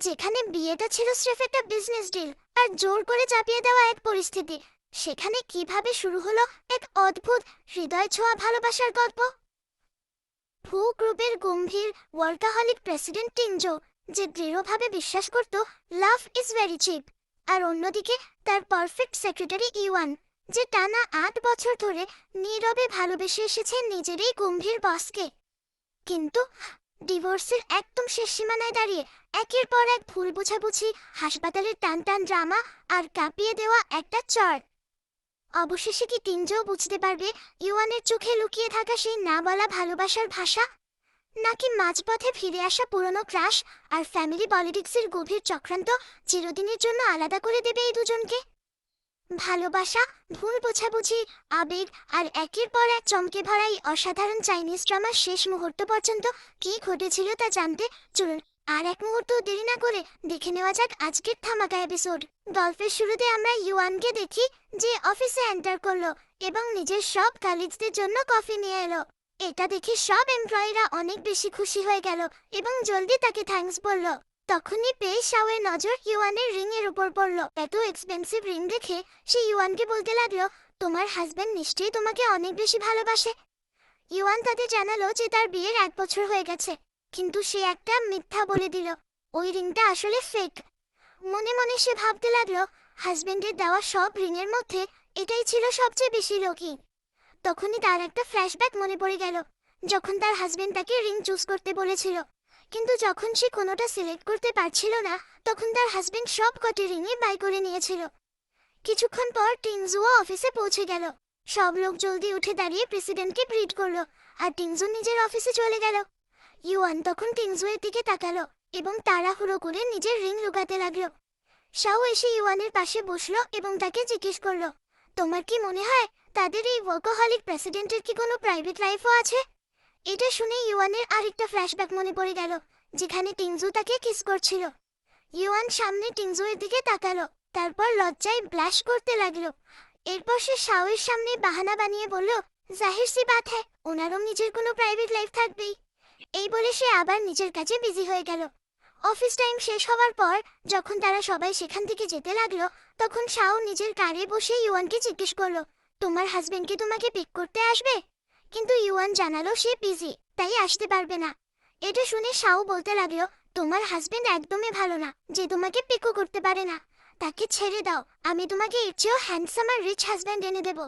যেখানে বিয়েটা ছিল স্রেফ একটা বিজনেস ডিল আর জোর করে চাপিয়ে দেওয়া এক পরিস্থিতি, সেখানে কিভাবে শুরু হলো এক অদ্ভুত হৃদয় ছোঁয়া ভালোবাসার গল্প। ভু গ্রুপের গম্ভীর ওয়ার্কাহলিক প্রেসিডেন্ট টিনজো, যে দৃঢ়ভাবে বিশ্বাস করত লাভ ইজ ভেরি চিপ, আর অন্যদিকে তার পারফেক্ট সেক্রেটারি ইওয়ান, যে টানা 8 বছর ধরে নীরবে ভালোবেসে এসেছে নিজেরই গম্ভীর বসকে। কিন্তু ডিভোর্সের একদম শেষ সীমানায় দাঁড়িয়ে একের পর এক ভুল বোঝাবুঝি, হাসপাতালের টান টান ড্রামা আর কাঁপিয়ে দেওয়া একটা চর, অবশেষে কি টিনজো বুঝতে পারবে ইউয়ানের চোখে লুকিয়ে থাকা সেই না বলা ভালোবাসার ভাষা, নাকি মাঝপথে ফিরে আসা পুরনো ক্রাশ আর ফ্যামিলি পলিটিক্সের গভীর চক্রান্ত চিরদিনের জন্য আলাদা করে দেবে এই দুজনকে? ভালোবাসা, ভুল বোঝাবুঝি, আবেগ আর একের পর এক চমকে ভরা এই অসাধারণ চাইনিজ ড্রামার শেষ মুহূর্ত পর্যন্ত কি ঘটেছিল তা জানতে চলুন আর এক মুহূর্ত দেরি না করে দেখে নেওয়া যাক আজকের ধামাকা এপিসোড। গল্পের শুরুতে আমরা ইউয়ানকে দেখি, যে অফিসে এন্টার করলো এবং নিজের সব কালিগদের জন্য কফি নিয়ে এলো। এটা দেখে সব এমপ্লয়িরা অনেক বেশি খুশি হয়ে গেল এবং জলদি তাকে থ্যাঙ্কস বলল। তখনই পেয়ে শাওয়ের নজর ইউয়ানের রিং এর উপর পড়ল। এত এক্সপেন্সিভ রিং দেখে সে ইউয়ানকে বলতে লাগলো, তোমার হাজবেন্ড নিশ্চয়ই তোমাকে অনেক বেশি ভালোবাসে। ইউয়ান তাদের জানালো যে তার বিয়ের 1 বছর হয়ে গেছে, কিন্তু সে একটা মিথ্যা বলে দিল, ওই রিংটা আসলে ফেক। মনে মনে সে ভাবতে লাগলো, হাজবেন্ডের দেওয়া সব রিংয়ের মধ্যে এটাই ছিল সবচেয়ে বেশি লকি। তখনই তার একটা ফ্ল্যাশব্যাক মনে পড়ে গেল, যখন তার হাজবেন্ড তাকে রিং চুজ করতে বলেছিল, কিন্তু যখন সে কোনোটা সিলেক্ট করতে পারছিল না, তখন তার হাজবেন্ড সব কটি রিংই বাই করে নিয়েছিল। কিছুক্ষণ পর টিংজুও অফিসে পৌঁছে গেল। সব লোক জলদি উঠে দাঁড়িয়ে প্রেসিডেন্টকে গ্রিট করলো, আর টিংজু নিজের অফিসে চলে গেল। ইউয়ান তখন টিংজুয়ের দিকে তাকালো এবং তাড়াহুড়ো করে নিজের রিং লুকাতে লাগলো। শাও এসে ইউয়ানের পাশে বসলো এবং তাকে জিজ্ঞেস করলো, তোমার কি মনে হয় তাদের এই ওয়ার্কাহলিক প্রেসিডেন্টের কি কোনো প্রাইভেট লাইফও আছে? এটা শুনে ইউয়ানের আরেকটা ফ্ল্যাশব্যাক মনে পড়ে গেল, যেখানে টিংজু তাকে কিস করছিল। ইউয়ান সামনে টিংজুয়ের দিকে তাকালো, তারপর লজ্জায় ব্লাশ করতে লাগলো। এরপর সে শাওয়ের সামনে বাহানা বানিয়ে বলল, জাহির সি বাত হ্যায়, ওনারও নিজের কোনো প্রাইভেট লাইফ থাকবেই। এই বলে সে আবার নিজের কাজে বিজি হয়ে গেল। অফিস টাইম শেষ হওয়ার পর যখন তারা সবাই সেখান থেকে যেতে লাগলো, তখন শাও নিজের কারে বসে ইউয়ানকে জিজ্ঞেস করলো, তোমার হাজবেন্ড কি তোমাকে পিক করতে আসবে? কিন্তু ইউয়ান জানালো সে বিজি, তাই আসতে পারবে না। এটা শুনে শাও বলতে লাগলো, তোমার হাজবেন্ড একদমই ভালো না যে তোমাকে পিকও করতে পারে না, তাকে ছেড়ে দাও, আমি তোমাকে এর চেয়েও হ্যান্ডসাম আর রিচ হাজবেন্ড এনে দেব।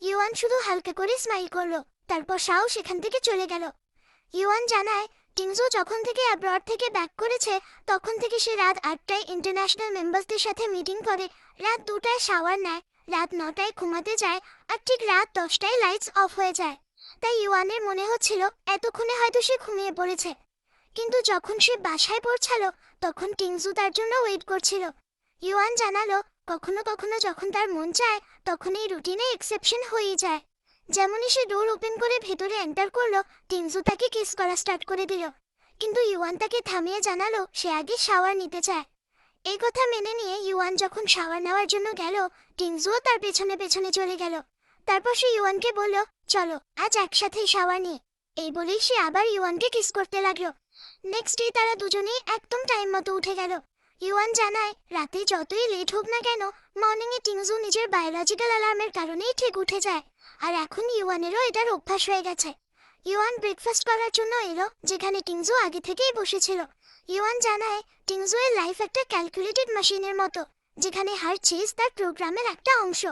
ইউয়ান শুধু হালকা করে স্মাইল করলো, তারপর শাও সেখান থেকে চলে গেল। ইউয়ান জানায়, টিংজু যখন থেকে অ্যাব্রড থেকে ব্যাক করেছে, তখন থেকে সে রাত 8টায় ইন্টারন্যাশনাল মেম্বারসদের সাথে মিটিং করে, রাত 2টায় শাওয়ার নেয়, রাত 9টায় ঘুমাতে যায়, আর ঠিক রাত 10টায় লাইটস অফ হয়ে যায়। তাই ইউয়ানের মনে হচ্ছিল এতক্ষণে হয়তো সে ঘুমিয়ে পড়েছে। কিন্তু যখন সে বাসায় পৌঁছালো, তখন টিংজু তার জন্য ওয়েট করছিল। ইউয়ান জানালো, কখনো কখনো যখন তার মন চায়, তখন এই রুটিনে এক্সেপশন হয়েই যায়। যেমনই সে ডোর ওপেন করে ভেতরে এন্টার করলো, টিংজু তাকে কিস করা স্টার্ট করে দিল। কিন্তু ইউয়ান তাকে থামিয়ে জানালো সে আগে শাওয়ার নিতে চায়। এই কথা মেনে নিয়ে ইউয়ান যখন শাওয়ার নেওয়ার জন্য গেল, টিংজুও তার পেছনে পেছনে চলে গেল। তারপর সে ইউয়ানকে বলল, চলো আজ একসাথেই শাওয়ার নিই। এই বলেই সে আবার ইউয়ানকে কিস করতে লাগলো। নেক্সট ডে তারা দুজনেই একদম টাইম মতো উঠে গেল। ইউয়ান জানায়, রাতে যতই লেট হোক না কেন, মর্নিংয়ে টিংজু নিজের বায়োলজিক্যাল অ্যালার্মের কারণেই ঠিক উঠে যায়, আর এখন ইউয়ানেরও এটার অভ্যাস হয়ে গেছে। ইউয়ান ব্রেকফাস্ট করার জন্য এলো, যেখানে টিংজু আগে থেকেই বসেছিল। ইউয়ান জানায়, টিংজু এর লাইফ একটা ক্যালকুলেটেড মেশিনের মতো, যেখানে হার চিজ তার প্রোগ্রামের একটা অংশ,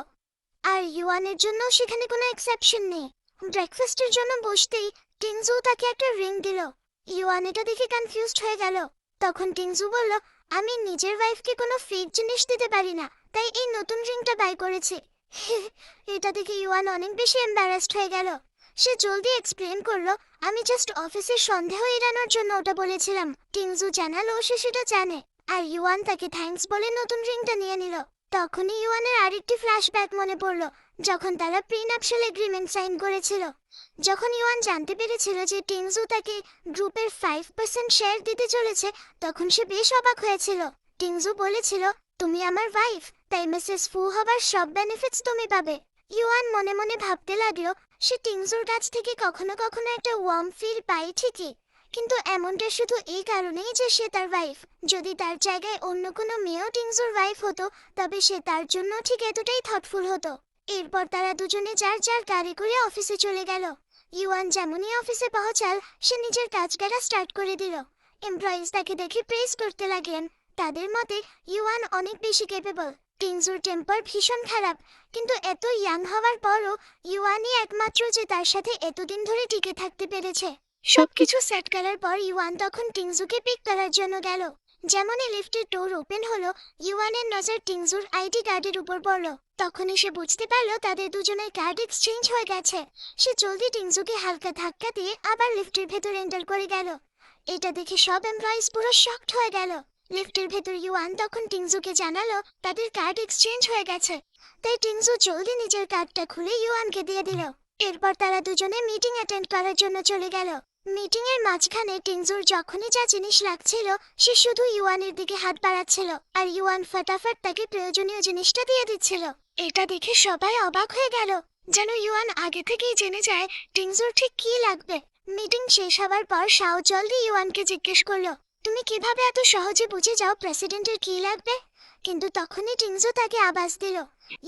আর ইউয়ানের জন্য সেখানে কোনো এক্সেপশন নেই। ব্রেকফাস্টের জন্য বসতেই টিংজু তাকে একটা রিং দিল। ইউয়ান এটা দেখে কনফিউজড হয়ে গেল। তখন টিংজু বলল, আমি নিজের ওয়াইফকে কোনো ফেক জিনিস দিতে পারি না, তাই এই নতুন রিংটা বাই করেছি। এটা দেখে ইউয়ান অনেক বেশি এম্বারাসড হয়ে গেল। সে জলদি এক্সপ্লেন করলো, আমি জাস্ট অফিসের সন্দেহ এড়ানোর জন্য ওটা বলেছিলাম। টিংজু জানালো সে সেটা জানে, আর ইউয়ান তাকে থ্যাঙ্কস বলে নতুন রিংটা নিয়ে নিল। তখনই ইউয়ানের আরেকটি ফ্ল্যাশব্যাক মনে পড়ল, যখন তারা প্রিনাপশাল এগ্রিমেন্ট সাইন করেছিল। যখন ইউয়ান জানতে পেরেছিল যে টিংজু তাকে গ্রুপের 5% শেয়ার দিতে চলেছে, তখন সে বেশ অবাক হয়েছিল। টিংজু বলেছিল, তুমি আমার ওয়াইফ, তাই মিসেস ফু হবার সব বেনিফিটস তুমি পাবে। ইউয়ান মনে মনে ভাবতে লাগলো, সে টিংজুর কাছ থেকে কখনো কখনো একটা ওয়ার্ম ফিল পায় ঠিকই, কিন্তু এমনটা শুধু এই কারণেই যে সে তার ওয়াইফ। যদি তার জায়গায় অন্য কোনো মেয়েও টিংজুর ওয়াইফ হতো তবে সে তার জন্য ঠিক এতটাই থটফুল হতো। এরপর তারা দুজনে যার যার গাড়ি করে অফিসে চলে গেল। ইউয়ান যেমনই অফিসে পৌঁছাল সে নিজের কাজ করা স্টার্ট করে দিল। এমপ্লয়িজ তাকে দেখে প্রেস করতে লাগলেন। তাদের মতে ইউয়ান অনেক বেশি ক্যাপেবল। টিংজুর টেম্পার ভীষণ খারাপ, কিন্তু এত ইয়াং হওয়ার পরও ইউয়ানই একমাত্র যে তার সাথে এতদিন ধরে টিকে থাকতে পেরেছে। সবকিছু সেট করার পর ইউয়ান তখন টিংজুকে পিক করার জন্য গেল। যেমনই লিফটের ডোর ওপেন হলো ইউয়ানের নজর টিংজুর আইডি কার্ডের উপর পড়ল। তখনই সে বুঝতে পারলো তাদের দুজনের কার্ড এক্সচেঞ্জ হয়ে গেছে। সে জলদি টিংজুকে হালকা ধাক্কা দিয়ে আবার লিফটের ভেতর এন্টার করে গেল। এটা দেখে সব এমপ্লয়িজ পুরো শকড হয়ে গেল। লিফটের ভেতর ইউয়ান তখন টিংজুকে জানালো তাদের কার্ড এক্সচেঞ্জ হয়ে গেছে। তাই টিংজু জলদি নিজের কার্ডটা খুলে ইউয়ানকে দিয়ে দিল। এরপর তারা দুজনে মিটিং অ্যাটেন্ড করার জন্য চলে গেল। মিটিং এর মাঝখানে টিংজুর যখনই যা জিনিস লাগছিল সে শুধু ইউয়ানের দিকে হাত বাড়াচ্ছিল আর ইউয়ান ফটাফট তাকে প্রয়োজনীয় জিনিসটা দিয়ে দিচ্ছিল। এটা দেখে সবাই অবাক হয়ে গেল, যেন ইউয়ান আগে থেকেই জেনে যায় টিংজুর ঠিক কি লাগবে। মিটিং শেষ হওয়ার পর শাও জলদি ইউয়ানকে জিজ্ঞেস করলো, তুমি কিভাবে এত সহজে বুঝে যাও প্রেসিডেন্টের কি লাগবে? কিন্তু তখনই টিংজু তাকে আভাস দিল।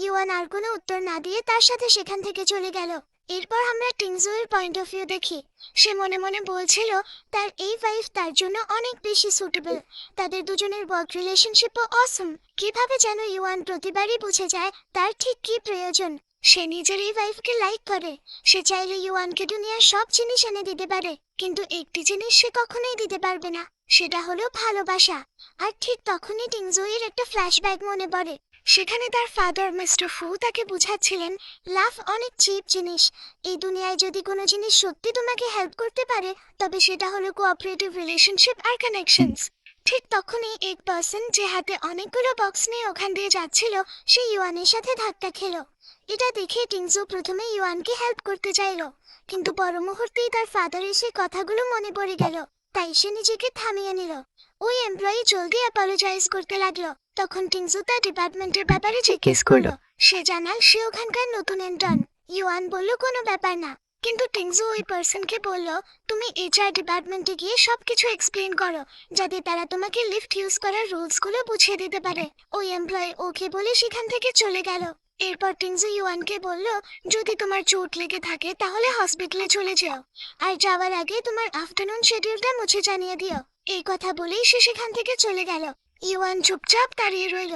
ইউয়ান আর কোনো উত্তর না দিয়ে তার সাথে সেখান থেকে চলে গেল। এরপর আমরা টিংজুয়ের পয়েন্ট অফ ভিউ দেখি। সে মনে মনে বলছিল তার এই ওয়াইফ তার জন্য অনেক বেশি সুটেবল। তাদের দুজনের ওয়ার্ক রিলেশনশিপও অসম। কিভাবে যেন ইউয়ান প্রতিবারই বুঝে যায় তার ঠিক কি প্রয়োজন। সে নিজের এই ওয়াইফকে লাইক করে। সে চাইলে ইউয়ানকে দুনিয়ার সব জিনিস এনে দিতে পারে, কিন্তু একটি জিনিস সে কখনোই দিতে পারবে না, সেটা হলো ভালোবাসা। আর ঠিক তখনই টিংজুয়ের একটা ফ্ল্যাশব্যাক মনে পড়ে। সেখানে তার ফাদার মিস্টার ফু তাকে বুঝাচ্ছিলেন লাভ অনেক চিপ জিনিস। এই দুনিয়ায় যদি কোনো জিনিস সত্যি তোমাকে হেল্প করতে পারে তবে সেটা হলো কোঅপারেটিভ রিলেশনশিপ আর কানেকশনস। ঠিক তখনই এক পার্সন যে হাতে অনেকগুলো বক্স নিয়ে ওখান দিয়ে যাচ্ছিল সে ইউয়ানের সাথে ধাক্কা খেলো। এটা দেখে টিংজু প্রথমে ইউয়ানকে হেল্প করতে চাইলো, কিন্তু পর মুহূর্তেই তার ফাদারের সেই কথাগুলো মনে পড়ে গেল। তাই সে নিজেকে থামিয়ে নিল। ওই এমপ্লয়ি জলদি অ্যাপোলোজাইজ করতে লাগলো। তখন টিংজু তার ডিপার্টমেন্টের ব্যাপারে জিজ্ঞেস করলো। সে জানাল সে ওখানকার নতুন ইন্টার্ন। ইউয়ান বলল কোনো ব্যাপার না, কিন্তু টিংজু ওই পার্সনকে বলল তুমি এইচআর ডিপার্টমেন্টে গিয়ে সবকিছু এক্সপ্লেন করো যাতে তারা তোমাকে লিফট ইউজ করার রুলসগুলো বুঝিয়ে দিতে পারে। ওই এমপ্লয়ি ওকে বলে সেখান থেকে চলে গেল। এরপর টিংজু ইউয়ানকে বলল যদি তোমার চোট লেগে থাকে তাহলে হসপিটালে চলে যাও, আর যাওয়ার আগে তোমার আফটারনুন শিডিউলটা মুছে জানিয়ে দিও। এই কথা বলেই সে সেখান থেকে চলে গেল। ইউয়ান চুপচাপ দাঁড়িয়ে রইল।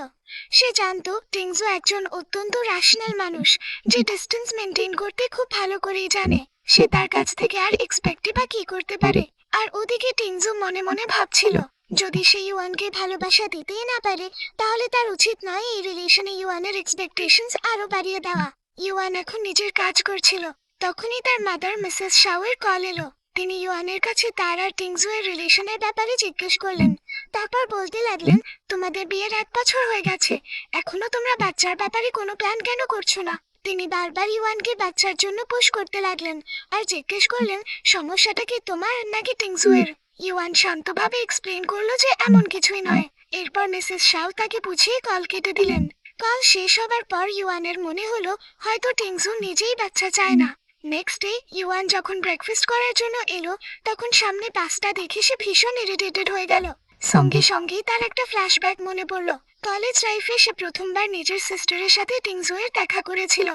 সে জানতো টিংজু একজন অত্যন্ত রেশনাল মানুষ যে ডিস্টেন্স মেনটেন করতে খুব ভালো করেই জানে। সে তার কাছ থেকে আর এক্সপেক্টই বা কি করতে পারে। আর ওদিকে টিংজু মনে মনে ভাবছিল যদি সে ইউয়ানকে ভালোবাসা দিতেই না পারে তাহলে তার উচিত নয় এই রিলেশনে ইউয়ানের এক্সপেকটেশনস আরো বাড়িয়ে দেওয়া। ইউয়ান এখন নিজের কাজ করছিল। তখনই তার মাদার মিসেস শাওয়ের কল এলো। তিনি ইউয়ানের কাছে তার আর টিংজুয়ের রিলেশনের ব্যাপারে জিজ্ঞেস করলেন। তারপর বলতে লাগলেন তোমাদের বিয়ের 1 বছর হয়ে গেছে, এখনো তোমরা বাচ্চার ব্যাপারে কোনো প্ল্যান কেন করছো না? তিনি বারবার ইউয়ানকে বাচ্চার জন্য পুশ করতে লাগলেন আর জিজ্ঞেস করলেন সমস্যাটা কি তোমার নাকি টিংজুয়ের। ইউয়ান শান্তভাবে এক্সপ্লেন করলো যে এমন কিছুই নয়। এরপর মিসেস শাও তাকে বুঝিয়ে কল কেটে দিলেন। কল শেষ হবার পর ইউয়ানের মনে হলো হয়তো টিংজু নিজেই বাচ্চা চায় না। নেক্সট ডে ইউয়ান যখন ব্রেকফাস্ট করার জন্য এলো তখন সামনে পাস্তা দেখে সে ভীষণ ইরিটেটেড হয়ে গেল। সঙ্গে সঙ্গেই তার একটা ফ্ল্যাশব্যাক মনে পড়লো। কলেজ লাইফে সে প্রথমবার নিজের সিস্টারের সাথে টিংজুয়ের দেখা করেছিল,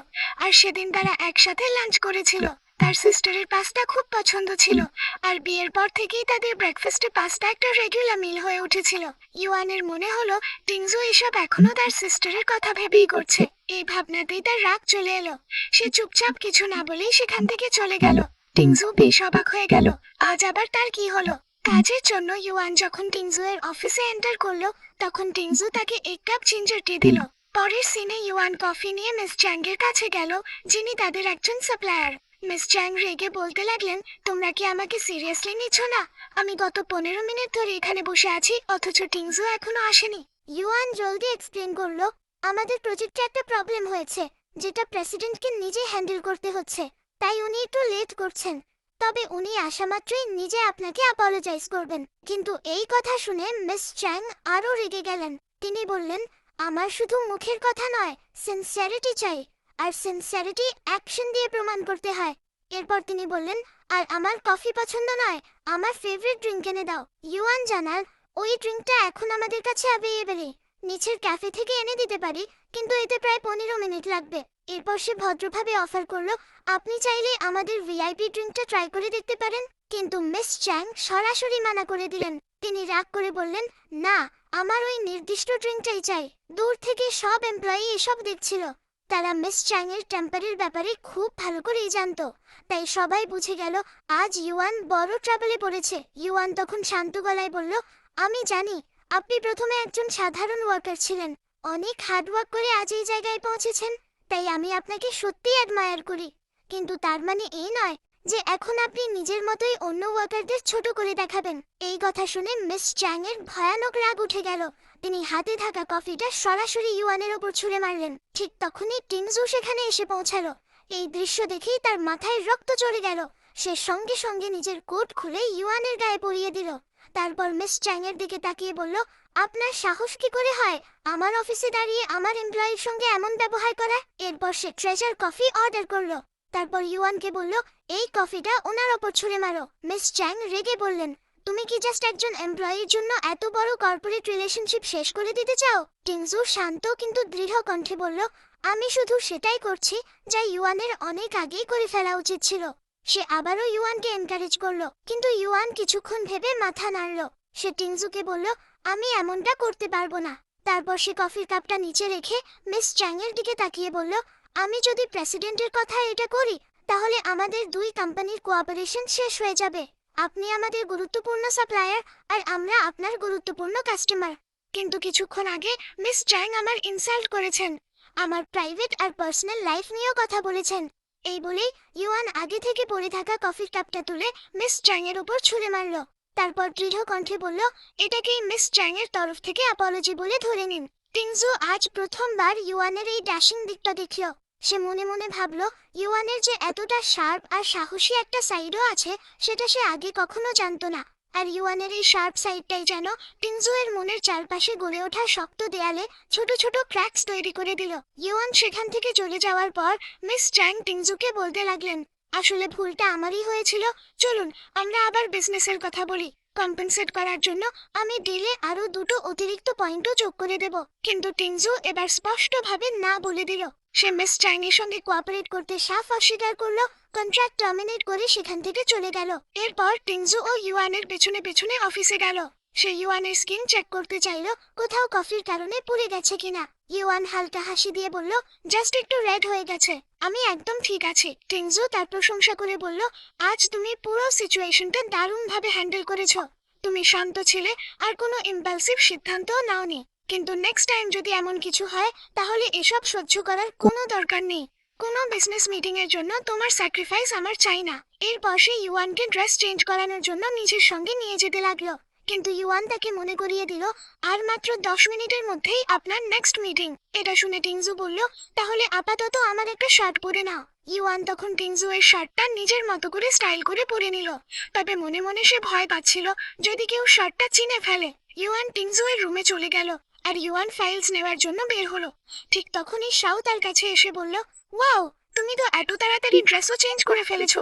আর সেদিন তারা একসাথে লাঞ্চ করেছিল। তার সিস্টারের পাস্তা খুব পছন্দ ছিল, আর বিয়ের পর থেকেই তাদের ব্রেকফাস্টে পাস্তা একটা রেগুলার মিল হয়ে উঠেছিল। ইউয়ানের মনে হলো টিংজু এসব এখনো তার সিস্টারের কথা ভেবেই করছে। এই ভাবনাতেই তার রাগ চলে এলো। সে চুপচাপ কিছু না বলেই সেখান থেকে চলে গেল। টিংজু বেশ অবাক হয়ে গেল, আজ আবার তার কি হলো। কাজের জন্য ইউয়ান যখন টিংজুয়ের অফিসে এন্টার করলো তখন টিংজু তাকে 1 কাপ জিঞ্জার টি দিল। পরের সিনে ইউয়ান কফি নিয়ে মিস চ্যাংয়ের কাছে গেল, যিনি তাদের একজন সাপ্লায়ার। মিস চ্যাং রেগে বলতে লাগলেন তোমরা কি আমাকে সিরিয়াসলি নিচ্ছ না? আমি গত 15 মিনিট ধরে এখানে বসে আছি অথচ টিংজু এখনো আসেনি। ইউয়ান জলদি এক্সপ্লেন করলো আমাদের প্রজেক্টে একটা প্রবলেম হয়েছে যেটা প্রেসিডেন্টকে নিজে হ্যান্ডেল করতে হচ্ছে, তাই উনি একটু লেট করছেন। তবে উনি আসা মাত্রই নিজে আপনাকে অ্যাপোলোজাইজ করবেন। কিন্তু এই কথা শুনে মিস চ্যাং আরো রেগে গেলেন। তিনি বললেন আমার শুধু মুখের কথা নয়, সিনসিয়ারিটি চাই, আর সিনসিয়ারিটি অ্যাকশন দিয়ে প্রমাণ করতে হয়। এরপর তিনি বললেন, আর আমার কফি পছন্দ নয়, আমার ফেভারিট ড্রিঙ্ক এনে দাও। ইউয়ান জানাল, ওই ড্রিঙ্কটা এখন আমাদের কাছে অ্যাভেলেবল, নিচের ক্যাফে থেকে এনে দিতে পারি, কিন্তু এতে প্রায় 15 মিনিট লাগবে। এরপর সে ভদ্রভাবে অফার করলো, আপনি চাইলে আমাদের ভিআইপি ড্রিঙ্কটা ট্রাই করে দেখতে পারেন। কিন্তু মিস চ্যাং সরাসরি মানা করে দিলেন। তিনি রাগ করে বললেন, না, আমার ওই নির্দিষ্ট ড্রিঙ্কটাই চাই। দূর থেকে সব এমপ্লয়ি এসব দেখছিল। তারা মিস চ্যাং এর টেম্পারের ব্যাপারে খুব ভালো করেই জানতো। তাই সবাই বুঝে গেল আজ ইউয়ান বড় ট্রাবলে পড়েছে। ইউয়ান তখন শান্ত গলায় বলল, আমি জানি আপনি প্রথমে একজন সাধারণ ওয়ার্কার ছিলেন, অনেক হার্ডওয়ার্ক করে আজ এই জায়গায় পৌঁছেছেন, তাই আমি আপনাকে সত্যিই অ্যাডমায়ার করি। কিন্তু তার মানে এই নয় যে এখন আপনি নিজের মতোই অন্য ওয়ার্কারদের ছোট করে দেখাবেন। এই কথা শুনে মিস চ্যাং এর ভয়ানক রাগ উঠে গেল। তিনি হাতে থাকা কফিটা সরাসরি ইউয়ানের ওপর ছুঁড়ে মারলেন। ঠিক তখনই টিংজু সেখানে এসে পৌঁছালো। এই দৃশ্য দেখেই তার মাথায় রক্ত চড়ে গেল। সে সঙ্গে সঙ্গে নিজের কোট খুলে ইউয়ানের গায়ে পরিয়ে দিল। তারপর মিস চ্যাং এর দিকে তাকিয়ে বলল, আপনার সাহস কি করে হয় আমার অফিসে দাঁড়িয়ে আমার এমপ্লয়ির সঙ্গে এমন ব্যবহার করা? এরপর সে ট্রেজার কফি অর্ডার করলো। তারপর ইউয়ানকে বলল, এই কফিটা ওনার ওপর ছুঁড়ে মারো। মিস চ্যাং রেগে বললেন, তুমি কি জাস্ট একজন এমপ্লয়ির জন্য এত বড় কর্পোরেট রিলেশনশিপ শেষ করে দিতে চাও? টিংজু শান্ত কিন্তু দৃঢ় কণ্ঠে বলল, আমি শুধু সেটাই করছি যা ইউয়ানের অনেক আগেই করে ফেলা উচিত ছিল। সে আবারও ইউয়ানকে এনকারেজ করলো, কিন্তু ইউয়ান কিছুক্ষণ ভেবে মাথা নাড়ল। সে টিংজুকে বলল, আমি এমনটা করতে পারবো না। তারপর সে কফির কাপটা নিচে রেখে মিস চ্যাং এর দিকে তাকিয়ে বলল, আমি যদি প্রেসিডেন্টের কথা এটা করি তাহলে আমাদের দুই কোম্পানির কোঅপারেশন শেষ হয়ে যাবে। আপনি আমাদের গুরুত্বপূর্ণ সাপ্লায়ার আর আমরা আপনার গুরুত্বপূর্ণ কাস্টমার। কিন্তু কিছুক্ষণ আগে মিস চ্যাং আমার ইনসাল্ট করেছেন, আমার প্রাইভেট আর পার্সোনাল লাইফ নিয়েও কথা বলেছেন। এই বলেই ইউয়ান আগে থেকে পড়ে থাকা কফির কাপটা তুলে মিস চ্যাং এর উপর ছুঁড়ে মারল। তারপর দৃঢ় কণ্ঠে বলল, এটাকেই মিস চ্যাং এর তরফ থেকে অ্যাপোলজি বলে ধরে নিন। টিংজু আজ প্রথমবার ইউয়ানের এই ড্যাশিং দিকটা দেখল। সে মনে মনে ভাবল, ইউয়ানের যে এতটা শার্প আর সাহসী একটা সাইডও আছে সেটা সে আগে কখনো জানতো না। আর ইউয়ানের এই শার্প সাইডটাই যেন টিংজু এর মনের চারপাশে গড়ে ওঠা শক্ত দেয়ালে ছোট ছোট ক্র্যাকস তৈরি করে দিল। ইউয়ান সেখান থেকে চলে যাওয়ার পর মিস চ্যাং টিংজুকে বলতে লাগলেন, আসলে ভুলটা আমারই হয়েছিল, চলুন আমরা আবার বিজনেসের কথা বলি। কম্পেনসেট করার জন্য আমি ডিলে আরো দুটো অতিরিক্ত পয়েন্টও যোগ করে দেব। কিন্তু টিংজু এবার স্পষ্টভাবে না বলে দিল। সে মিস চাইনির সঙ্গে কোঅপারেট করতে সাফ অস্বীকার করলো, কন্ট্রাক্ট টার্মিনেট করে সেখান থেকে চলে গেল। এরপর টিংজু ও ইউয়ানের পেছনে পেছনে অফিসে গেল। সে ইউয়ানের স্কিন চেক করতে চাইল কোথাও কফির কারণে পুড়ে গেছে কিনা। ইউয়ান হালকা হাসি দিয়ে বলল, জাস্ট একটু রেড হয়ে গেছে, আমি একদম ঠিক আছি। টিংজু তার প্রশংসা করে বলল, আজ তুমি পুরো সিচুয়েশনটা দারুণভাবে হ্যান্ডেল করেছো। তুমি শান্ত ছিলে আর কোনো ইম্পালসিভ সিদ্ধান্তও নাওনি। কিন্তু নেক্সট টাইম যদি এমন কিছু হয় তাহলে এসব সহ্য করার কোনো দরকার নেই। কোনো বিজনেস মিটিং এর জন্য তোমার স্যাক্রিফাইস আমার চাই না। এরপর সে ইউয়ানকে ড্রেস চেঞ্জ করানোর জন্য নিজের সঙ্গে নিয়ে যেতে লাগলো। কিন্তু ইউয়ান তাকে মনে করিয়ে দিল, আর মাত্র 10 মিনিটের মধ্যেই আপনার নেক্সট মিটিং। এটা শুনে টিংজু বলল, তাহলে আপাতত আমার একটা শার্ট পরে নাও। ইউয়ান তখন টিংজু এর শার্টটা নিজের মতো করে স্টাইল করে পরে নিল। তবে মনে মনে সে ভয় পাচ্ছিল যদি কেউ শার্টটা চিনে ফেলে। ইউয়ান টিংজু এর রুমে চলে গেল আর ইউয়ান ফাইলস নেওয়ার জন্য বের হলো। ঠিক তখনই শাও তার কাছে এসে বলল, ওয়াও, তুমি তো এত তাড়াতাড়ি ড্রেসও চেঞ্জ করে ফেলেছো,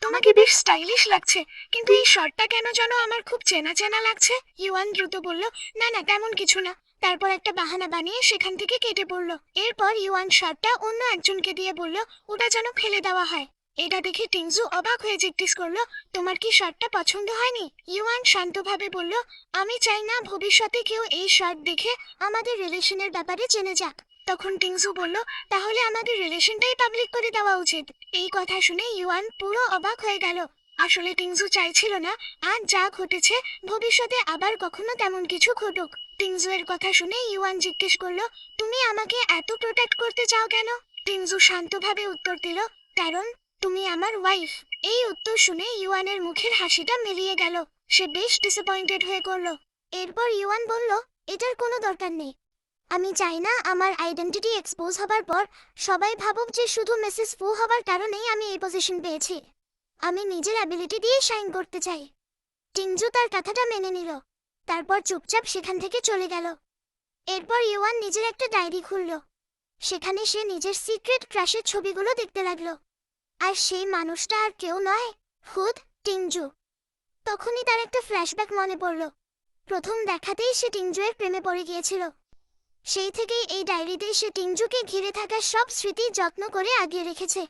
তোমাকে বেশ স্টাইলিশ লাগছে, কিন্তু এই শার্টটা কেন যেন আমার খুব চেনা চেনা লাগছে। ইউয়ান দ্রুত বলল, না না, তেমন কিছু না। তারপর একটা বাহানা বানিয়ে সেখান থেকে কেটে পড়ল। এরপর ইউয়ান শার্টটা অন্য একজনকে দিয়ে বলল ওটা যেন ফেলে দেওয়া হয়। এটা দেখে টিংজু অবাক হয়ে জিজ্ঞেস করলো, তোমার কি শার্টটা পছন্দ হয়নি? ইউয়ান শান্তভাবে বলল, আমি চাই না ভবিষ্যতে কেউ এই শার্ট দেখে আমাদের রিলেশনের ব্যাপারে জেনে যাক। তখন টিংজু বলল, তাহলে আমাদের রিলেশনটাই পাবলিক করে দেওয়া উচিত। এই কথা শুনে ইউয়ান পুরো অবাক হয়ে গেল। আসলে টিংজু চাইছিল না আজ যা ঘটেছে ভবিষ্যতে আবার কখনো তেমন কিছু ঘটুক। টিংজু এর কথা শুনে ইউয়ান জিজ্ঞেস করলো, তুমি আমাকে এত প্রোটেক্ট করতে চাও কেন? টিংজু শান্তভাবে উত্তর দিল, কারণ তুমি আমার ওয়াইফ। এই উত্তর শুনে ইউয়ানের মুখের হাসিটা মিলিয়ে গেল। সে বেশ ডিসঅ্যাপয়েন্টেড হয়ে পড়ল। এরপর ইউয়ান বলল, এটার কোনো দরকার নেই। আমি চাই না আমার আইডেন্টিটি এক্সপোজ হবার পর সবাই ভাবুক যে শুধু মিসেস ফু হবার কারণেই আমি এই পজিশন পেয়েছি। আমি নিজের অ্যাবিলিটি দিয়ে শাইন করতে চাই। টিংজু তার কথাটা মেনে নিল। তারপর চুপচাপ সেখান থেকে চলে গেল। এরপর ইউয়ান নিজের একটা ডায়েরি খুলল। সেখানে সে নিজের সিক্রেট ক্রাশের ছবিগুলো দেখতে লাগলো। আর সেই মানুষটা আর কেউ নয়, খুদ টিংজু। তখনই তার একটা ফ্ল্যাশব্যাক মনে পড়ল। প্রথম দেখাতেই সে টিংজুয়ের প্রেমে পড়ে গিয়েছিল। সেই থেকেই এই ডায়েরিতে সে টিংজুকে ঘিরে থাকা সব স্মৃতি যত্ন করে আগিয়ে রেখেছে।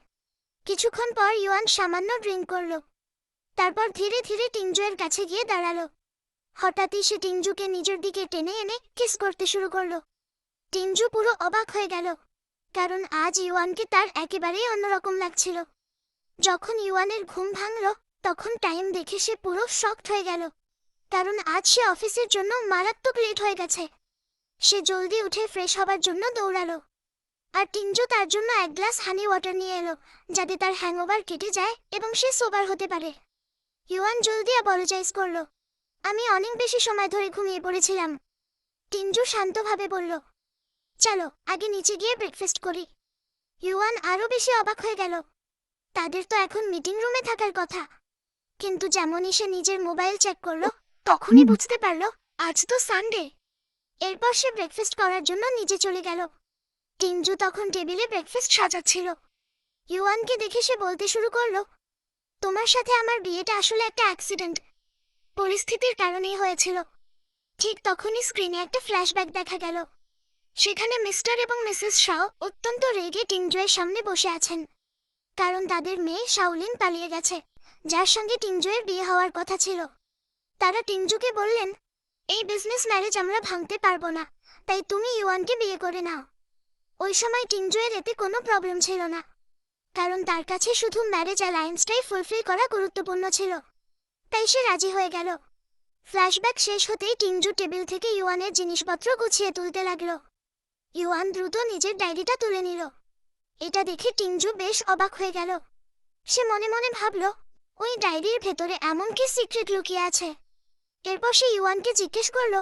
কিছুক্ষণ পর ইউয়ান সামান্য ড্রিঙ্ক করল, তারপর ধীরে ধীরে টিংজুয়ের কাছে গিয়ে দাঁড়ালো। হঠাৎই সে টিংজুকে নিজের দিকে টেনে এনে কিস করতে শুরু করলো। টিংজু পুরো অবাক হয়ে গেল, কারণ আজ ইউয়ানকে তার একেবারেই অন্যরকম লাগছিল। যখন ইউয়ানের ঘুম ভাঙল, তখন টাইম দেখে সে পুরো শকড হয়ে গেল, কারণ আজ সে অফিসের জন্য মারাত্মক লেট হয়ে গেছে। সে জলদি উঠে ফ্রেশ হবার জন্য দৌড়ালো, আর টিংজু তার জন্য এক গ্লাস হানি ওয়াটার নিয়ে এলো, যাতে তার হ্যাংওভার কেটে যায় এবং সে সোবার হতে পারে। ইউয়ান জলদি অ্যাপোলোজাইজ করলো। আমি অনেক বেশি সময় ধরে ঘুমিয়ে পড়েছিলাম, টিংজু শান্তভাবে বলল। চলো আগে নিচে গিয়ে ব্রেকফাস্ট করি। ইউয়ান আরো বেশি অবাক হয়ে গেল। তাদের তো এখন মিটিং রুমে থাকার কথা, কিন্তু যেমনই সে নিজের মোবাইল চেক করলো, তখনই বুঝতে পারলো আজ তো সানডে। এরপর সে ব্রেকফাস্ট করার জন্য নিচে চলে গেল। টিংজু তখন টেবিলে ব্রেকফাস্ট সাজাচ্ছিল। ইউয়ানকে দেখে সে বলতে শুরু করলো, তোমার সাথে আমার বিয়েটা আসলে একটা অ্যাক্সিডেন্ট, পরিস্থিতির কারণেই হয়েছিল। ঠিক তখনই স্ক্রিনে একটা ফ্ল্যাশব্যাক দেখা গেল। সেখানে মিস্টার এবং মিসেস শাও অত্যন্ত রেগে টিংজুয়ের সামনে বসে আছেন, কারণ তাদের মেয়ে শাওলিন পালিয়ে গেছে, যার সঙ্গে টিংজুয়ের বিয়ে হওয়ার কথা ছিল। তারা টিংজুকে বললেন, এই বিজনেস ম্যারেজ আমরা ভাঙতে পারবো না, তাই তুমি ইউয়ানকে বিয়ে করে নাও। ওই সময় টিংজুয়ের এতে কোনো প্রবলেম ছিল না, কারণ তার কাছে শুধু ম্যারেজ অ্যালায়েন্সটাই ফুলফিল করা গুরুত্বপূর্ণ ছিল, তাই সে রাজি হয়ে গেল। ফ্ল্যাশব্যাক শেষ হতেই টিংজু টেবিল থেকে ইউয়ানের জিনিসপত্র গুছিয়ে তুলতে লাগলো। ইউয়ান দ্রুত নিজের ডায়েরিটা তুলে নিল। এটা দেখে টিংজু বেশ অবাক হয়ে গেল। সে মনে মনে ভাবল, ওই ডায়েরির ভেতরে এমন কি সিক্রেট লুকিয়ে আছে। এরপর সে ইউয়ানকে জিজ্ঞেস করলো,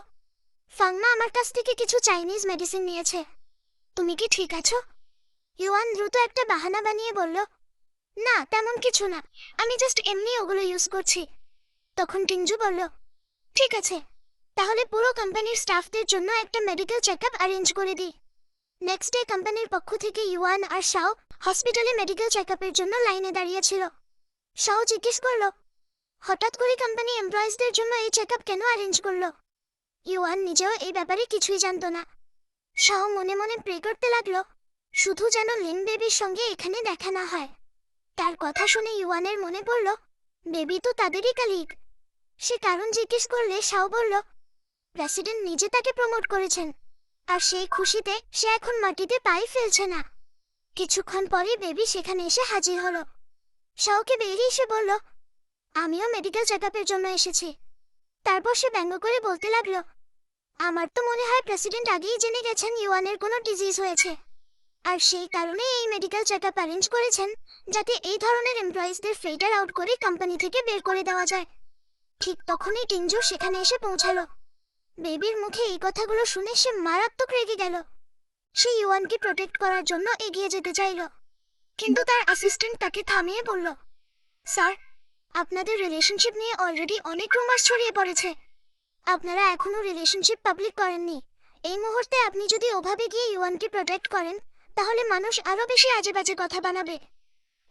ফাংমা আমার কাছ থেকে কিছু চাইনিজ মেডিসিন নিয়েছে, তুমি কি ঠিক আছো? ইউয়ান দ্রুত একটা বাহানা বানিয়ে বলল, না তেমন কিছু না, আমি জাস্ট এমনি ওগুলো ইউজ করছি। তখন টিংজু বলল, ঠিক আছে, তাহলে পুরো কোম্পানির স্টাফদের জন্য একটা মেডিকেল চেকআপ অ্যারেঞ্জ করে দিই। নেক্সট ডে কোম্পানির পক্ষ থেকে ইউয়ান আর শাও হসপিটালে মেডিকেল চেকআপের জন্য লাইনে দাঁড়িয়েছিল। শাও জিজ্ঞেস করলো, হঠাৎ করে কোম্পানি এমপ্লয়িজদের জন্য এই চেকআপ কেন অ্যারেঞ্জ করলো? ইউয়ান নিজেও এই ব্যাপারে কিছুই জানতো না। শাও মনে মনে প্রে করতে লাগলো, শুধু যেন লিন বেবির সঙ্গে এখানে দেখা না হয়। তার কথা শুনে ইউয়ানের মনে পড়ল, বেবি তো তাদেরই কালিগ। সে কারণ জিজ্ঞেস করলে শাও বলল, প্রেসিডেন্ট নিজে তাকে প্রমোট করেছেন, আর সেই খুশিতে সে এখন মাটিতে পাই ফেলছে না। কিছুক্ষণ পরে বেবি সেখানে এসে হাজির হলো। শাওকে বেরিয়ে এসে বলল, আমিও মেডিকেল চেকআপের জন্য এসেছি। তারপর সে ব্যঙ্গ করে বলতে লাগলো, আমার তো মনে হয় প্রেসিডেন্ট আগেই জেনে গেছেন ইউয়ানের কোনো ডিজিজ হয়েছে, আর সেই কারণে এই মেডিকেল চেকআপ অ্যারেঞ্জ করেছেন, যাতে এই ধরনের এমপ্লয়িজদের ফিল্টার আউট করে কোম্পানি থেকে বের করে দেওয়া যায়। ঠিক তখনই টিংজু সেখানে এসে পৌঁছালো। বেবির মুখে এই কথাগুলো শুনে সে মারাত্মক রেগে গেল। সে ইউয়ানকে প্রোটেক্ট করার জন্য এগিয়ে যেতে চাইল, কিন্তু তার অ্যাসিস্ট্যান্ট তাকে থামিয়ে বলল, স্যার, আপনাদের রিলেশনশিপ নিয়ে অলরেডি অনেক রুমার্স ছড়িয়ে পড়েছে। আপনারা এখনো রিলেশনশিপ পাবলিক করেননি। এই মুহূর্তে আপনি যদি ওভাবে গিয়ে ইউয়ানকে প্রোটেক্ট করেন, তাহলে মানুষ আরো বেশি আজেবাজে কথা বানাবে।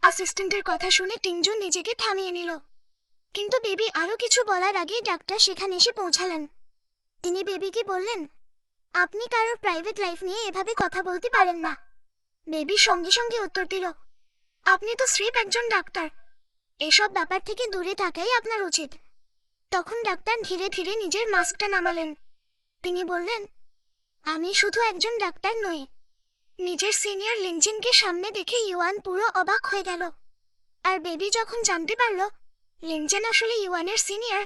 অ্যাসিস্ট্যান্টের কথা শুনে টিংজু নিজেকে থামিয়ে নিল, কিন্তু বেবি আরো কিছু বলার আগেই ডাক্তার সেখানে এসে পৌঁছালেন। তিনি বেবিকে বললেন, আপনি কারোর প্রাইভেট লাইফ নিয়ে এভাবে কথা বলতে পারেন না। বেবি সঙ্গে সঙ্গে উত্তর দিল, আপনি তো স্রেফ একজন ডাক্তার, এসব ব্যাপার থেকে দূরে থাকাই আপনার উচিত। তখন ডাক্তার ধীরে ধীরে নিজের মাস্কটা নামালেন। তিনি বললেন, আমি শুধু একজন ডাক্তার নই। নিজের সিনিয়র লিনজিনকে সামনে দেখে ইউয়ান পুরো অবাক হয়ে গেল। আর বেবি যখন জানতে পারল লিনজেন আসলে ইউয়ানের সিনিয়র,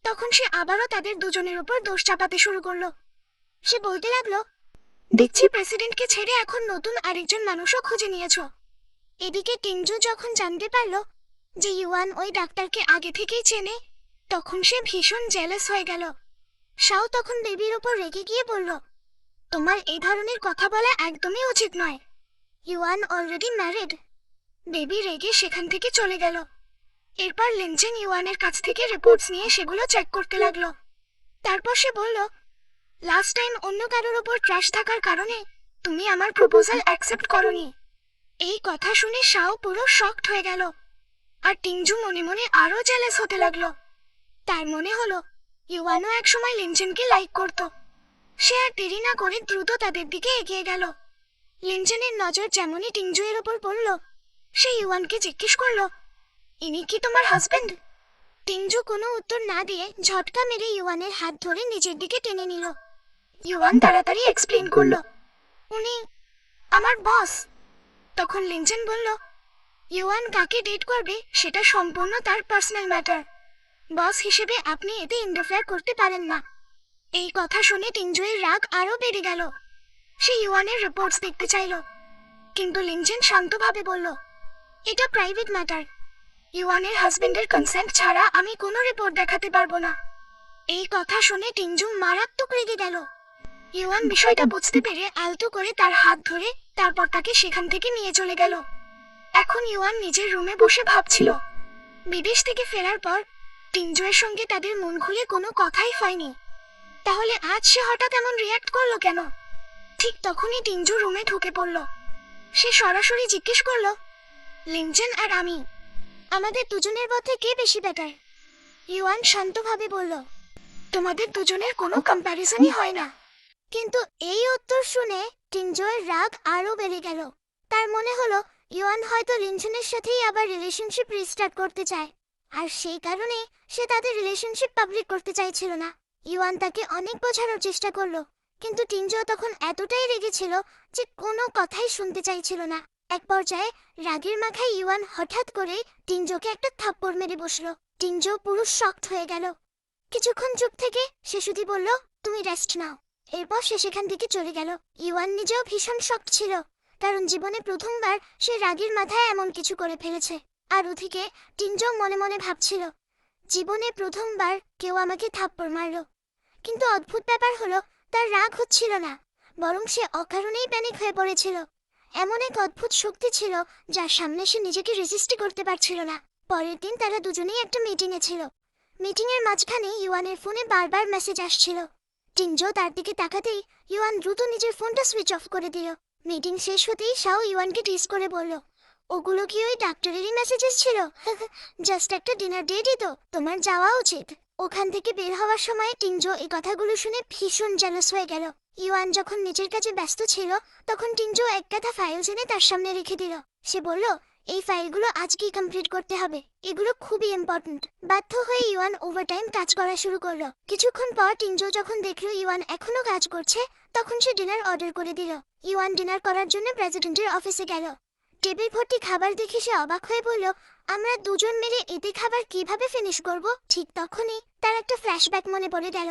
তখন সে আবারও তাদের দুজনের উপর দোষ চাপাতে শুরু করলো। সে বলতে লাগলো, দেখছি প্রেসিডেন্টকে ছেড়ে এখন নতুন আরেকজন মানুষও খুঁজে নিয়েছ। এদিকে টিংজু যখন জানতে পারল যে ইউয়ান ওই ডাক্তারকে আগে থেকেই চেনে, তখন সে ভীষণ জেলাস হয়ে গেল। শাও তখন বেবির উপর রেগে গিয়ে বলল, তোমার এই ধরনের কথা বলা একদমই উচিত নয়। Yuan already married. বেবি রেগে সেখান থেকে চলে গেল। এরপর লিনজেন ইউয়ানের কাছ থেকে রিপোর্টস নিয়ে সেগুলো চেক করতে লাগলো। তারপর সে বলল, লাস্ট টাইম অন্য কারোর উপর ট্রাশ থাকার কারণে তুমি আমার প্রপোজাল অ্যাকসেপ্ট করনি। এই কথা শুনে শাও পুরো শকড হয়ে গেল, আর টিংজু মনে মনে আরো জেলাস হতে লাগলো। তার মনে হলো ইউয়ানও একসময় লিনচেনকে লাইক করত। সে আর দেরি না করে দ্রুত তাদের দিকে এগিয়ে গেল। লিনচেনের নজর যেমনই টিংজুয়ের ওপর পড়ল, সে ইউয়ানকে জিজ্ঞেস করলো, ইনি কি তোমার হাজবেন্ড? টিংজু কোনো উত্তর না দিয়ে ঝটকা মেরে ইউয়ানের হাত ধরে নিজের দিকে টেনে নিল। ইউয়ান তাড়াতাড়ি এক্সপ্লেন করলো, উনি আমার বস। তখন লিনচেন বলল, ইউয়ান কাকে ডেট করবে সেটা সম্পূর্ণ তার পার্সোনাল ম্যাটার। বস হিসেবে আপনি এতে ইন্টারফেয়ার করতে পারেন না। এই কথা শুনে টিংজুয়ের রাগ আরো বেড়ে গেল। সে ইউয়ানের রিপোর্টস দেখতে চাইল, কিন্তু লিনচেন শান্তভাবে বলল, এটা প্রাইভেট ম্যাটার। ইউয়ানের হাজবেন্ডের কনসেন্ট ছাড়া আমি কোনো রিপোর্ট দেখাতে পারবো না। এই কথা শুনে টিংজু মারাত্মক রেগে গেল। ইউয়ান বিষয়টা বুঝতে পেরে আলতো করে তার হাত ধরে তারপর তাকে সেখান থেকে নিয়ে চলে গেল। এখন ইউয়ান নিজের রুমে বসে ভাবছিল, বিদেশ থেকে ফেরার পর টিংজুয়ের সঙ্গে তাদের মন খুলে কোনো কথাই হয়নি। তাহলে আজ সে হঠাৎ এমন রিয়াক্ট করলো কেন? ঠিক তখনই টিংজু রুমে ঢুকে পড়ল। সে সরাসরি জিজ্ঞেস করলো, লিনচেন আর আমি, আমাদের দুজনের মধ্যে কে বেশি বেটার? ইউয়ান শান্তভাবে বলল, তোমাদের দুজনের কোনো কম্প্যারিজনই হয় না। কিন্তু এই উত্তর শুনে টিংজুয়ের রাগ আরো বেড়ে গেল। তার মনে হলো ইউয়ান হয়তো লিনচেনের সাথেই আবার রিলেশনশিপ রিস্টার্ট করতে চায়, আর সেই কারণে সে তাদের রিলেশনশিপ পাবলিক করতে চাইছিল না। ইউয়ান তাকে অনেক বোঝানোর চেষ্টা করলো, কিন্তু টিংজু তখন এতটাই রেগেছিল যে কোনো কথাই শুনতে চাইছিল না। এক পর্যায়ে রাগের মাথায় ইউয়ান হঠাৎ করে টিংজুকে একটা থাপ্পড় মেরে বসলো। টিংজু পুরো শকড হয়ে গেল। কিছুক্ষণ চুপ থেকে সে শুধু বলল, তুমি রেস্ট নাও। এরপর সে সেখান থেকে চলে গেল। ইউয়ান নিজেও ভীষণ শকড ছিল, কারণ জীবনে প্রথমবার সে রাগের মাথায় এমন কিছু করে ফেলেছে। আর ওদিকে টিংজু মনে মনে ভাবছিল, জীবনে প্রথমবার কেউ আমাকে থাপ্পড় মারল। কিন্তু অদ্ভুত ব্যাপার হলো, তার রাগ হচ্ছিল না, বরং সে অকারণেই প্যানিক হয়ে পড়েছিল। এমন এক অদ্ভুত শক্তি ছিল যার সামনে সে নিজেকে রেজিস্টই করতে পারছিল না। পরের দিন তারা দুজনেই একটা মিটিংয়ে ছিল। মিটিংয়ের মাঝখানে ইউয়ানের ফোনে বারবার মেসেজ আসছিল। টিংজু তার দিকে তাকাতেই ইউয়ান দ্রুত নিজের ফোনটা সুইচ অফ করে দিল। মিটিং শেষ হতেই শাও ইউয়ানকে টিজ করে বলল, ওগুলো কি ওই ডাক্তারেরই মেসেজেস ছিল? জাস্ট একটা ডিনার ডেটই তো, তোমার যাওয়া উচিত। ওখান থেকে বের হওয়ার সময় টিংজু এই কথাগুলো শুনে ভীষণ জেলাস হয়ে গেল। ইউয়ান যখন নিজের কাজে ব্যস্ত ছিল, তখন টিংজু এক গাদা ফাইল এনে তার সামনে রেখে দিল। সে বলল, এই ফাইলগুলো আজকেই কমপ্লিট করতে হবে, এগুলো খুবই ইম্পর্ট্যান্ট। বাধ্য হয়ে ইউয়ান ওভারটাইম কাজ করা শুরু করলো। কিছুক্ষণ পর টিংজু যখন দেখলো ইউয়ান এখনো কাজ করছে, তখন সে ডিনার অর্ডার করে দিল। ইউয়ান ডিনার করার জন্য প্রেসিডেন্টের অফিসে গেল। টেবিল ভর্তি খাবার দেখে সে অবাক হয়ে বলল, আমরা দুজন মিলে এতে খাবার কিভাবে ফিনিশ করব? ঠিক তখনই তার একটা ফ্ল্যাশব্যাক মনে পড়ে গেল।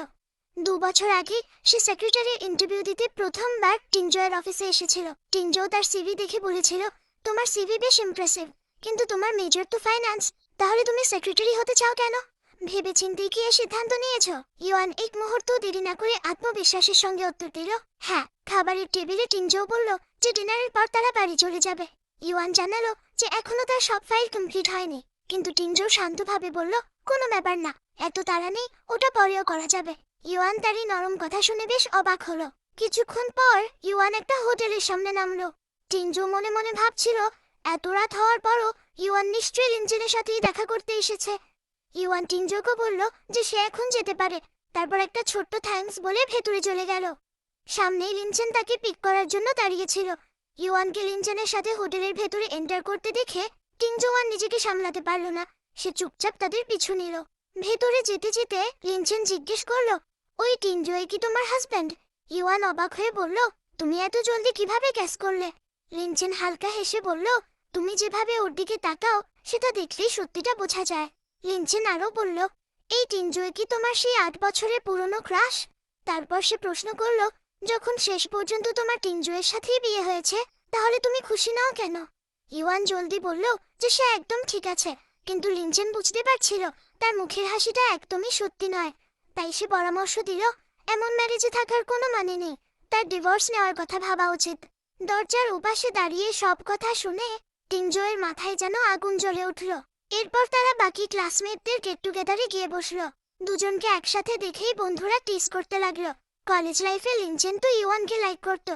2 বছর আগে সে সেক্রেটারির ইন্টারভিউ দিতে প্রথমবার টিংজুয়ের অফিসে এসেছিল। টিংজু তার সিভি দেখে বলেছিল, তোমার সিভি বেশ ইমপ্রেসিভ, কিন্তু তোমার মেজর তো ফাইন্যান্স, তাহলে তুমি সেক্রেটারি হতে চাও কেন? ভেবেচিন্তে কি এই সিদ্ধান্ত নিয়েছ? ইউয়ান এক মুহূর্ত দেরি না করে আত্মবিশ্বাসের সঙ্গে উত্তর দিল, হ্যাঁ। খাবারের টেবিলে টিংজু বলল যে ডিনারের পর তারা বাড়ি চলে যাবে। ইউয়ান জানালো যে এখনো তার সব ফাইল কমপ্লিট হয়নি, কিন্তু টিংজু শান্তভাবে বলল, কোনো ব্যাপার না, এত তাড়া নেই, ওটা পরেও করা যাবে। ইউয়ান তার এই নরম কথা শুনে বেশ অবাক হলো। কিছুক্ষণ পর ইউয়ান একটা হোটেলের সামনে নামলো। টিংজু মনে মনে ভাবছিল, এত রাত হওয়ার পরও ইউয়ান নিশ্চয়ই লিনচেনের সাথেই দেখা করতে এসেছে। ইউয়ান টিংজুকে বলল যে সে এখন যেতে পারে, তারপর একটা ছোট্ট থ্যাঙ্কস বলে ভেতরে চলে গেল। সামনেই লিনচেন তাকে পিক করার জন্য দাঁড়িয়েছিল। ইউয়ানকে লিনচেনের সাথে হোটেলের ভেতরে এন্টার করতে দেখে টিংজু আর নিজেকে সামলাতে পারল না। সে চুপচাপ তাদের পিছু নিল। ভেতরে যেতে যেতে লিনচেন জিজ্ঞেস করলো, ওই টিংজুই কি তোমার হাজব্যান্ড? ইউয়ান অবাক হয়ে বলল, তুমি এত জলদি কিভাবে গ্যাস করলে? লিনচেন হালকা হেসে বলল, তুমি যেভাবে ওর দিকে তাকাও সেটা দেখলেই সত্যিটা বোঝা যায়। লিনচেন আরও বলল, এই টিংজুই কি তোমার সেই 8 বছরের পুরনো ক্রাশ? তারপর সে প্রশ্ন করল, যখন শেষ পর্যন্ত তোমার টিংজুয়ের সাথেই বিয়ে হয়েছে, তাহলে তুমি খুশি নাও কেন? ইউয়ান জলদি বলল যে সে একদম ঠিক আছে, কিন্তু লিনচেন বুঝতে পারছিল তার মুখের হাসিটা একদমই সত্যি নয়। তাই সে পরামর্শ দিল, এমন ম্যারেজে থাকার কোনো মানে নেই, তার ডিভোর্স নেওয়ার কথা ভাবা উচিত। দরজার ওপাশে দাঁড়িয়ে সব কথা শুনে টিংজুয়ের মাথায় যেন আগুন জ্বলে উঠল। এরপর তারা বাকি ক্লাসমেটদের গেট টুগেদারে গিয়ে বসলো। দুজনকে একসাথে দেখেই বন্ধুরা টিজ করতে লাগলো। কলেজ লাইফে লিনচেন তো ইউয়ানকে লাইক করত,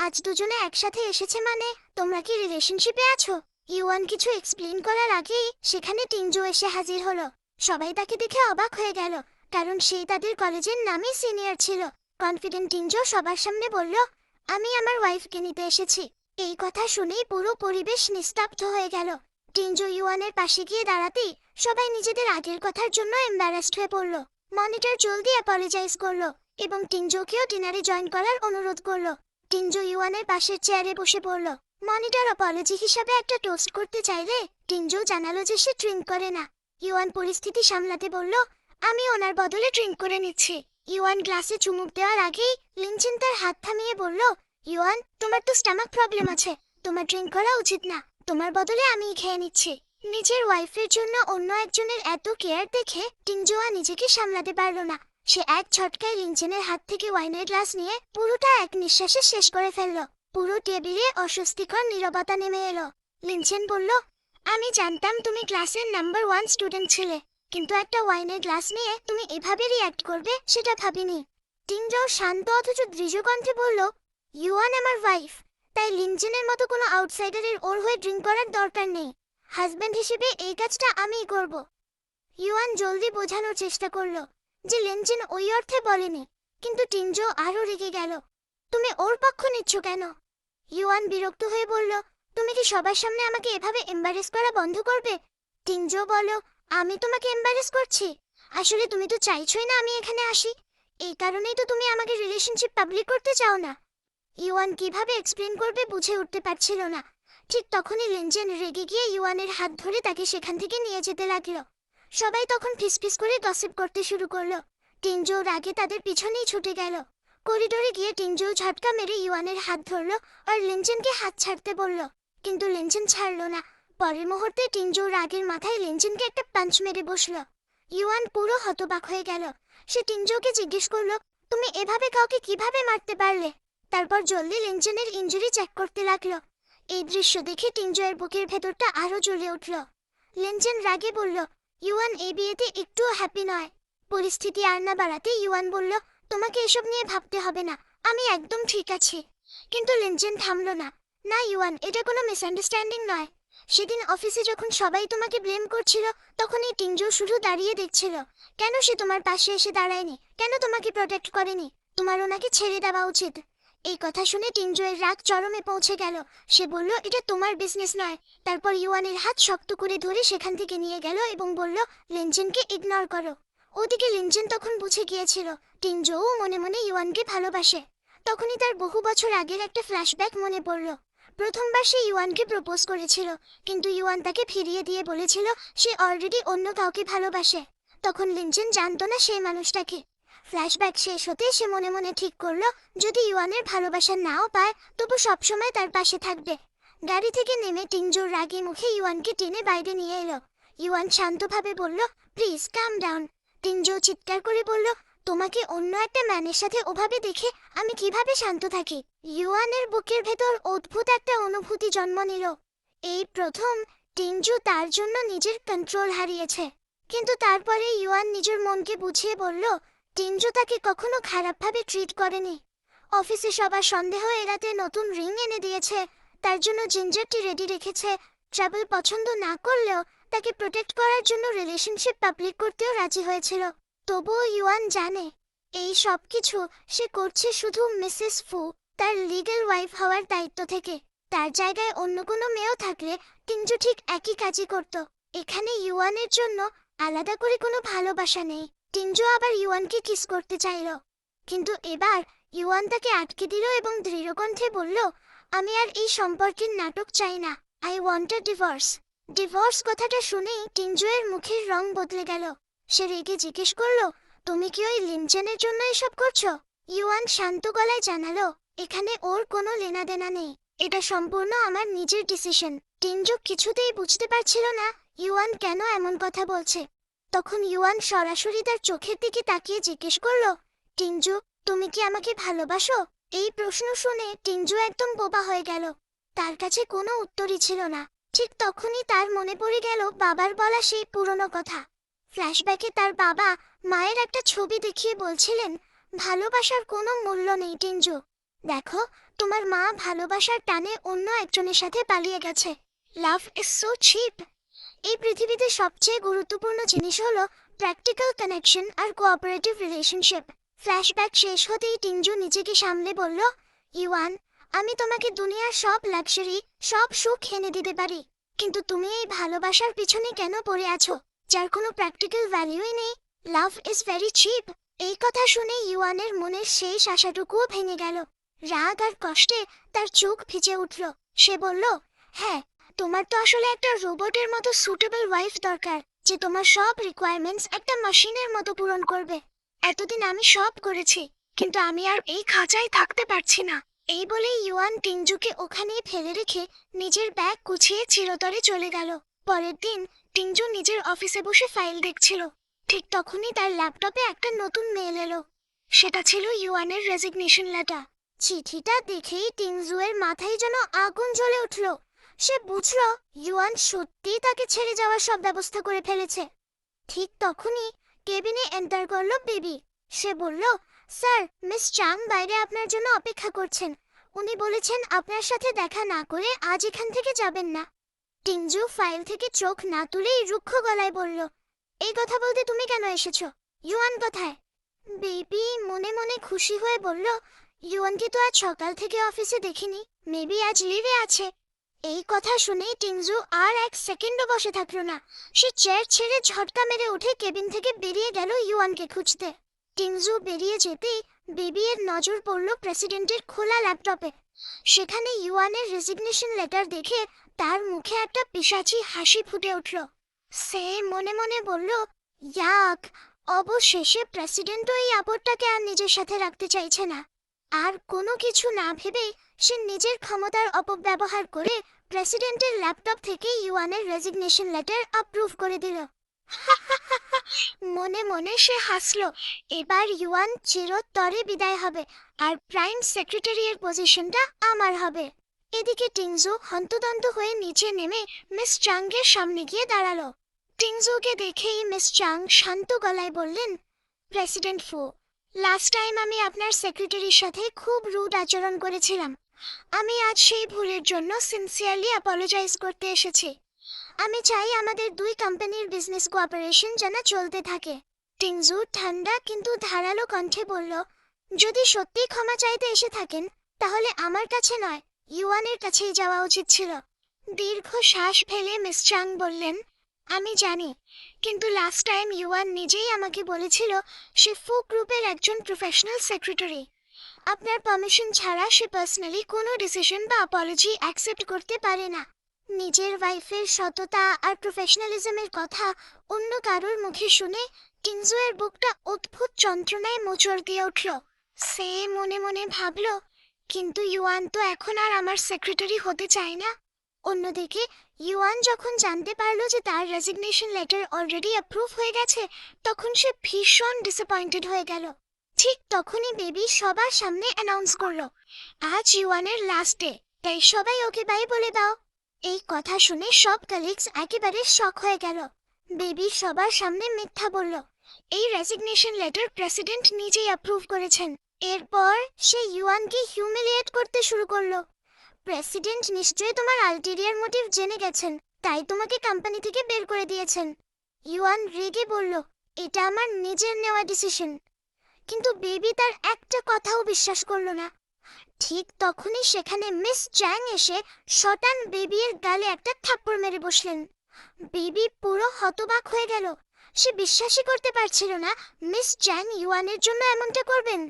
আজ দুজনে একসাথে এসেছে মানে তোমরা কি রিলেশনশিপে আছো? ইউয়ান কিছু এক্সপ্লেইন করার আগেই সেখানে টিনজু এসে হাজির হলো। সবাই তাকে দেখে অবাক হয়ে গেল, কারণ সেই তাদের কলেজের নামে সিনিয়র ছিল। কনফিডেন্ট টিনজু সবার সামনে বলল, আমি আমার ওয়াইফকে নিতে এসেছি। এই কথা শুনেই পুরো পরিবেশ নিস্তব্ধ হয়ে গেল। টিনজু ইউয়ানের পাশে গিয়ে দাঁড়াতেই সবাই নিজেদের আগের কথার জন্য এম্বারাসড হয়ে পড়ল। মনিটর জলদি অ্যাপোলোজাইজ করলো এবং টিনজুকেও ডিনারে জয়েন করার অনুরোধ করলো। টিনজু ইউয়ানের পাশের চেয়ারে বসে পড়ল। মনিটর অপোলজি হিসাবে একটা টোস্ট করতে চাইলে টিনজু জানালো যে সে ড্রিঙ্ক করে না। ইউয়ান পরিস্থিতি সামলাতে বলল, আমি ওনার বদলে ড্রিঙ্ক করে নিচ্ছি। ইউয়ান গ্লাসে চুমুক দেওয়ার আগেই লিনচেন তার হাত থামিয়ে বলল, ইউয়ান, তোমার তো স্টমাক প্রবলেম আছে, তোমার ড্রিঙ্ক করা উচিত না। তোমার বদলে আমিই খেয়ে নিচ্ছি। নিজের ওয়াইফের জন্য অন্য একজনের এত কেয়ার দেখে টিনজুয়া নিজেকে সামলাতে পারল না। সে এক ঝটকায় লিনচেনের হাত থেকে ওয়াইনের গ্লাস নিয়ে পুরোটা এক নিঃশ্বাসে শেষ করে ফেলল। পুরো টেবিলে অস্বস্তিকর নীরবতা নেমে এলো। লিনচেন বলল, আমি জানতাম তুমি ক্লাসের নাম্বার 1 স্টুডেন্ট ছিলে, কিন্তু একটা ওয়াইনের গ্লাস নিয়ে তুমি এভাবে রিঅ্যাক্ট করবে সেটা ভাবিনি। টিনজু শান্ত অথচ দৃঢ় কণ্ঠে বলল, ইউয়ান আমার ওয়াইফ, তাই লিনচেনের মতো কোনো আউটসাইডারের ওর হয়ে ড্রিঙ্ক করার দরকার নেই। হাজব্যান্ড হিসেবে এই কাজটা আমিই করব। ইউয়ান জলদি বোঝানোর চেষ্টা করলো যে লিনচেন ওই অর্থে বলেনি, কিন্তু টিনজু আরও রেগে গেল। তুমি ওর পক্ষ নিচ্ছ কেন? ইউয়ান বিরক্ত হয়ে বলল, তুমি কি সবার সামনে আমাকে এভাবে এম্বারেস করা বন্ধ করবে? টিনজু বলল, আমি তোমাকে এম্বারেস করছি? আসলে তুমি তো চাইছোই না আমি এখানে আসি, এই কারণেই তো তুমি আমাকে রিলেশনশিপ পাবলিক করতে চাও না। ইউয়ান কিভাবে এক্সপ্লেন করবে বুঝে উঠতে পারছিল না। ঠিক তখনই লিনচেন রেগে গিয়ে ইউয়ানের হাত ধরে তাকে সেখান থেকে নিয়ে যেতে লাগলো। সবাই তখন ফিসফিস করে গসিপ করতে শুরু করলো। টিনজু রাগে তাদের পিছনেই ছুটে গেল। করিডোরে গিয়ে টিনজু ঝটকা মেরে ইউয়ানের হাত ধরল আর লিনচেনকে হাত ছাড়তে বলল, কিন্তু লিনচেন ছাড়ল না। পরের মুহূর্তে টিনজু রাগের মাথায় লিনচেনকে একটা পাঞ্চ মেরে বসল। ইউয়ান পুরো হতবাক হয়ে গেল। সে টিনজুকে জিজ্ঞেস করলো, তুমি এভাবে কাউকে কিভাবে মারতে পারলে? তারপর জলদি লিনচেনের ইনজুরি চেক করতে লাগলো। এই দৃশ্য দেখে টিনজুয়ের বুকের ভেতরটা আরো জ্বলে উঠল। লিনচেন রাগে বলল, ইউয়ান এই বিয়েতে একটুও হ্যাপি নয়। পরিস্থিতি আর না বাড়াতে ইউয়ান বলল, তোমাকে এসব নিয়ে ভাবতে হবে না, আমি একদম ঠিক আছি। কিন্তু লিনচেন থামলো না। না ইউয়ান, এটা কোনো মিসআন্ডারস্ট্যান্ডিং নয়। সেদিন অফিসে যখন সবাই তোমাকে ব্লেম করছিল তখন এই টিনজু শুধু দাঁড়িয়ে দেখছিল। কেন সে তোমার পাশে এসে দাঁড়ায়নি? কেন তোমাকে প্রোটেক্ট করেনি? তোমার ওনাকে ছেড়ে দেওয়া উচিত। এই কথা শুনে টিনজুয়ের রাগ চরমে পৌঁছে গেল। সে বলল, এটা তোমার বিজনেস নয়। তারপর ইউয়ানের হাত শক্ত করে ধরে সেখান থেকে নিয়ে গেল এবং বলল, লিনচেনকে ইগনোর করো। ওদিকে লিনচেন তখন বুঝে গিয়েছিল টিনজুও মনে মনে ইউয়ানকে ভালোবাসে। তখনই তার বহু বছর আগের একটা ফ্ল্যাশব্যাক মনে পড়ল। প্রথমবার সে ইউয়ানকে প্রপোজ করেছিল, কিন্তু ইউয়ান তাকে ফিরিয়ে দিয়ে বলেছিল সে অলরেডি অন্য কাউকে ভালোবাসে। তখন লিনচেন জানতো না সেই মানুষটাকে। ফ্ল্যাশব্যাক শেষ হতে সে মনে মনে ঠিক করলো, যদি ইউয়ানের ভালোবাসা নাও পায় তবু সবসময় তার পাশে থাকবে। গাড়ি থেকে নেমে টিনজুর রাগী মুখে ইউয়ানকে টেনে বাইরে নিয়ে এলো। ইউয়ান শান্তভাবে বলল, প্লিজ কাম ডাউন। টিনজু চিৎকার করে বলল, তোমাকে অন্য একটা ম্যানের সাথে ওভাবে দেখে আমি কিভাবে শান্ত থাকি? ইউয়ানের বুকের ভেতর অদ্ভুত একটা অনুভূতি জন্ম নিল। এই প্রথম টিনজু তার জন্য নিজের কন্ট্রোল হারিয়েছে। কিন্তু তারপরে ইউয়ান নিজের মনকে বুঝিয়ে বলল, টিনজু তাকে কখনো খারাপভাবে ট্রিট করেনি। অফিসে সবার সন্দেহ এড়াতে নতুন রিং এনে দিয়েছে, তার জন্য জিঞ্জারটি রেডি রেখেছে। ট্রাভেল পছন্দ না করলেও তাকে প্রোটেক্ট করার জন্য রিলেশনশিপ পাবলিক করতেও রাজি হয়েছিল। তবুও ইউয়ান জানে এই সব কিছু সে করছে শুধু মিসেস ফু, তার লিগ্যাল ওয়াইফ হওয়ার দায়িত্ব থেকে। তার জায়গায় অন্য কোনো মেয়েও থাকলে টিনজু ঠিক একই কাজই করত। এখানে ইউয়ানের জন্য আলাদা করে কোনো ভালোবাসা নেই। টিনজু আবার ইউয়ানকে কিস করতে চাইল, কিন্তু এবার ইউয়ান তাকে আটকে দিল এবং দৃঢ় কণ্ঠে বলল, আমি আর এই সম্পর্কের নাটক চাই না। I want a divorce. Divorce কথাটা শুনেই টিনজুয়ের মুখের রং বদলে গেল। সে রেগে জিজ্ঞেস করলো, তুমি কি ওই লিনচেনের জন্য এসব করছো? ইউয়ান শান্ত গলায় জানালো, এখানে ওর কোনো লেনাদেনা নেই, এটা সম্পূর্ণ আমার নিজের ডিসিশন। টিনজু কিছুতেই বুঝতে পারছিল না ইউয়ান কেন এমন কথা বলছে। তখন ইউয়ান সরাসরি তার চোখের দিকে তাকিয়ে জিজ্ঞেস করলো, টিনজু, তুমি কি আমাকে ভালোবাসো? এই প্রশ্ন শুনে টিনজু একদম বোবা হয়ে গেল। তার কাছে কোনো উত্তরই ছিল না। ঠিক তখনই তার মনে পড়ে গেল বাবার বলা সেই পুরনো কথা। ফ্ল্যাশব্যাকে তার বাবা মায়ের একটা ছবি দেখিয়ে বলছিলেন, ভালোবাসার কোনো মূল্য নেই টিনজু, দেখো, তোমার মা ভালোবাসার টানে অন্য একজনের সাথে পালিয়ে গেছে। Love is so cheap. এই পৃথিবীতে সবচেয়ে গুরুত্বপূর্ণ জিনিস হলো প্র্যাকটিক্যাল কানেকশন আর কোঅপারেটিভ রিলেশনশিপ। ফ্ল্যাশব্যাক শেষ হতেই টিঞ্জু নিজেকে সামলে বলল, ইওয়ান, আমি তোমাকে দুনিয়ার সব লাক্সারি, সব সুখ এনে দিতে পারি, কিন্তু তুমি এই ভালোবাসার পিছনে কেন পড়ে আছো, যার কোনো প্র্যাকটিক্যাল ভ্যালুই নেই? Love is very chip. এই কথা শুনে ইওয়ানের মনের শেষ আশাটুকুও ভেঙে গেল। রাগ আর কষ্টে তার চোখ ভিজে উঠল। সে বলল, হ্যাঁ, তোমার তো আসলে একটা রোবটের মতো সুটেবল ওয়াইফ দরকার, যে তোমার সব রিকোয়ারমেন্টস একটা মেশিনের মতো পূরণ করবে। এতদিন আমি সব করেছি, কিন্তু আমি আর এই খাঁচায় থাকতে পারছি না। এই বলে ইওয়ান টিংজুকে ওখানেই ফেলে রেখে নিজের ব্যাগ গুছিয়ে চিরতরে চলে গেল। পরের দিন টিংজু নিজের অফিসে বসে ফাইল দেখছিল। ঠিক তখনই তার ল্যাপটপে একটা নতুন মেল এলো। সেটা ছিল ইওয়ানের রেজিগনেশন লেটার। চিঠিটা দেখেই টিংজুয়ের মাথায় যেন আগুন জ্বলে উঠল। সে বুঝল ইউয়ান সত্যি তাকে ছেড়ে যাওয়ার সব ব্যবস্থা করে ফেলেছে। ঠিক তখনই কেবিনে এন্টার করলো বেবি। সে বলল, স্যার, মিস চাং বাইরে আপনার জন্য অপেক্ষা করছেন। উনি বলেছেন আপনার সাথে দেখা না করে আজ এখান থেকে যাবেন না। টিংজু ফাইল থেকে চোখ না তুলেই রুক্ষ গলায় বলল, এই কথা বলতে তুমি কেন এসেছো? ইউয়ান কোথায়? বেবি মনে মনে খুশি হয়ে বলল, ইউয়ানকে তো আজ সকাল থেকে অফিসে দেখিনি, মেবি আজ লিভে আছে। এই কথা শুনে টিংজু আর এক সেকেন্ডও বসে থাকলো না। সে চেয়ার ছেড়ে ঝটকা মেরে উঠে কেবিন থেকে বেরিয়ে গেল ইউয়ানকে খুঁজতে। টিংজু বেরিয়ে যেতেই বেবি এর নজর পড়ল প্রেসিডেন্টের খোলা ল্যাপটপে। সেখানে ইউয়ানের রেজিগনেশন লেটার দেখে তার মুখে একটা পিশাচি হাসি ফুটে উঠল। সে মনে মনে বলল, ইয়াক, অবশেষে প্রেসিডেন্টও এই আপদটাকে আর নিজের সাথে রাখতে চাইছে না। আর কোনো কিছু না ভেবেই সে নিজের ক্ষমতার অপব্যবহার করে প্রেসিডেন্টের ল্যাপটপ থেকে ইউয়ানের রেজিগনেশন লেটার অ্যাপ্রুভ করে দিল। মনে মনে সে হাসল। এবার ইউয়ান চিরতরে বিদায় হবে, আর প্রাইম সেক্রেটারির পজিশনটা আমার হবে। এদিকে টিংজু হন্তদন্ত হয়ে নিচে নেমে মিস চাংয়ের সামনে গিয়ে দাঁড়ালো। টিংজুকে দেখেই মিস চাং শান্ত গলায় বললেন, প্রেসিডেন্ট ফু, লাস্ট টাইম আমি আপনার সেক্রেটারির সাথে খুব রুড আচরণ করেছিলাম। আমি আজ সেই ভুলের জন্য সিনসিয়ারলি অ্যাপোলোজাইজ করতে এসেছি। আমি চাই আমাদের দুই কোম্পানির বিজনেস কোঅপারেশন যেন চলতে থাকে। টিংজু ঠান্ডা কিন্তু ধারালো কণ্ঠে বলল, যদি সত্যি ক্ষমা চাইতে এসে থাকেন, তাহলে আমার কাছে নয়, ইউয়ানের কাছেই যাওয়া উচিত ছিল। দীর্ঘ শ্বাস ফেলে মিস চাং বললেন, আমি জানি, কিন্তু লাস্ট টাইম ইউয়ান নিজেই আমাকে বলেছিল সে ফু গ্রুপের একজন প্রফেশনাল সেক্রেটারি। আপনার পারমিশন ছাড়া সে পার্সোনালি কোনো ডিসিশন বা অ্যাপোলজি অ্যাকসেপ্ট করতে পারে না। নিজের ওয়াইফের সততা আর প্রফেশনালিজমের কথা অন্য কারোর মুখে শুনে টিংজুয়ের বুকটা অদ্ভুত যন্ত্রণায় মোচড় দিয়ে উঠল। সে মনে মনে ভাবল, কিন্তু ইউয়ান তো এখন আর আমার সেক্রেটারি হতে চায় না। অন্যদিকে ইউয়ান যখন জানতে পারল যে তার রেজিগনেশন লেটার অলরেডি অ্যাপ্রুভ হয়ে গেছে, তখন সে ভীষণ ডিসঅ্যাপয়েন্টেড হয়ে গেল। ঠিক তখনই বেবি সবার সামনে অ্যানাউন্স করলো, আজ ইউয়ানের লাস্ট ডে, তাই সবাই ওকে বাই বলে দাও। এই কথা শুনে সব কলিগস একেবারে শক হয়ে গেল। বেবি সবার সামনে মিথ্যা বলল, এই রেজিগনেশন লেটার প্রেসিডেন্ট নিজেই অ্যাপ্রুভ করেছেন। এরপর সে ইউয়ানকে হিউমিলিয়েট করতে শুরু করলো। প্রেসিডেন্ট নিশ্চয়ই তোমার আলটেরিয়ার মোটিভ জেনে গেছেন, তাই তোমাকে কোম্পানি থেকে বের করে দিয়েছেন। ইউয়ান রেগে বলল, এটা আমার নিজের নেওয়া ডিসিশন। কিন্তু বেবি তার একটা কথাও বিশ্বাস করলো না। ঠিক তখনই সেখানে মিস চ্যাং এসে শটান বেবির গালে একটা থাপ্পড় মেরে বসলেন। বেবি পুরো হতবাক হয়ে গেল। সে বিশ্বাসই করতে পারছিল না মিস চ্যাং ইউয়ানের জন্য এমনটা করবেন।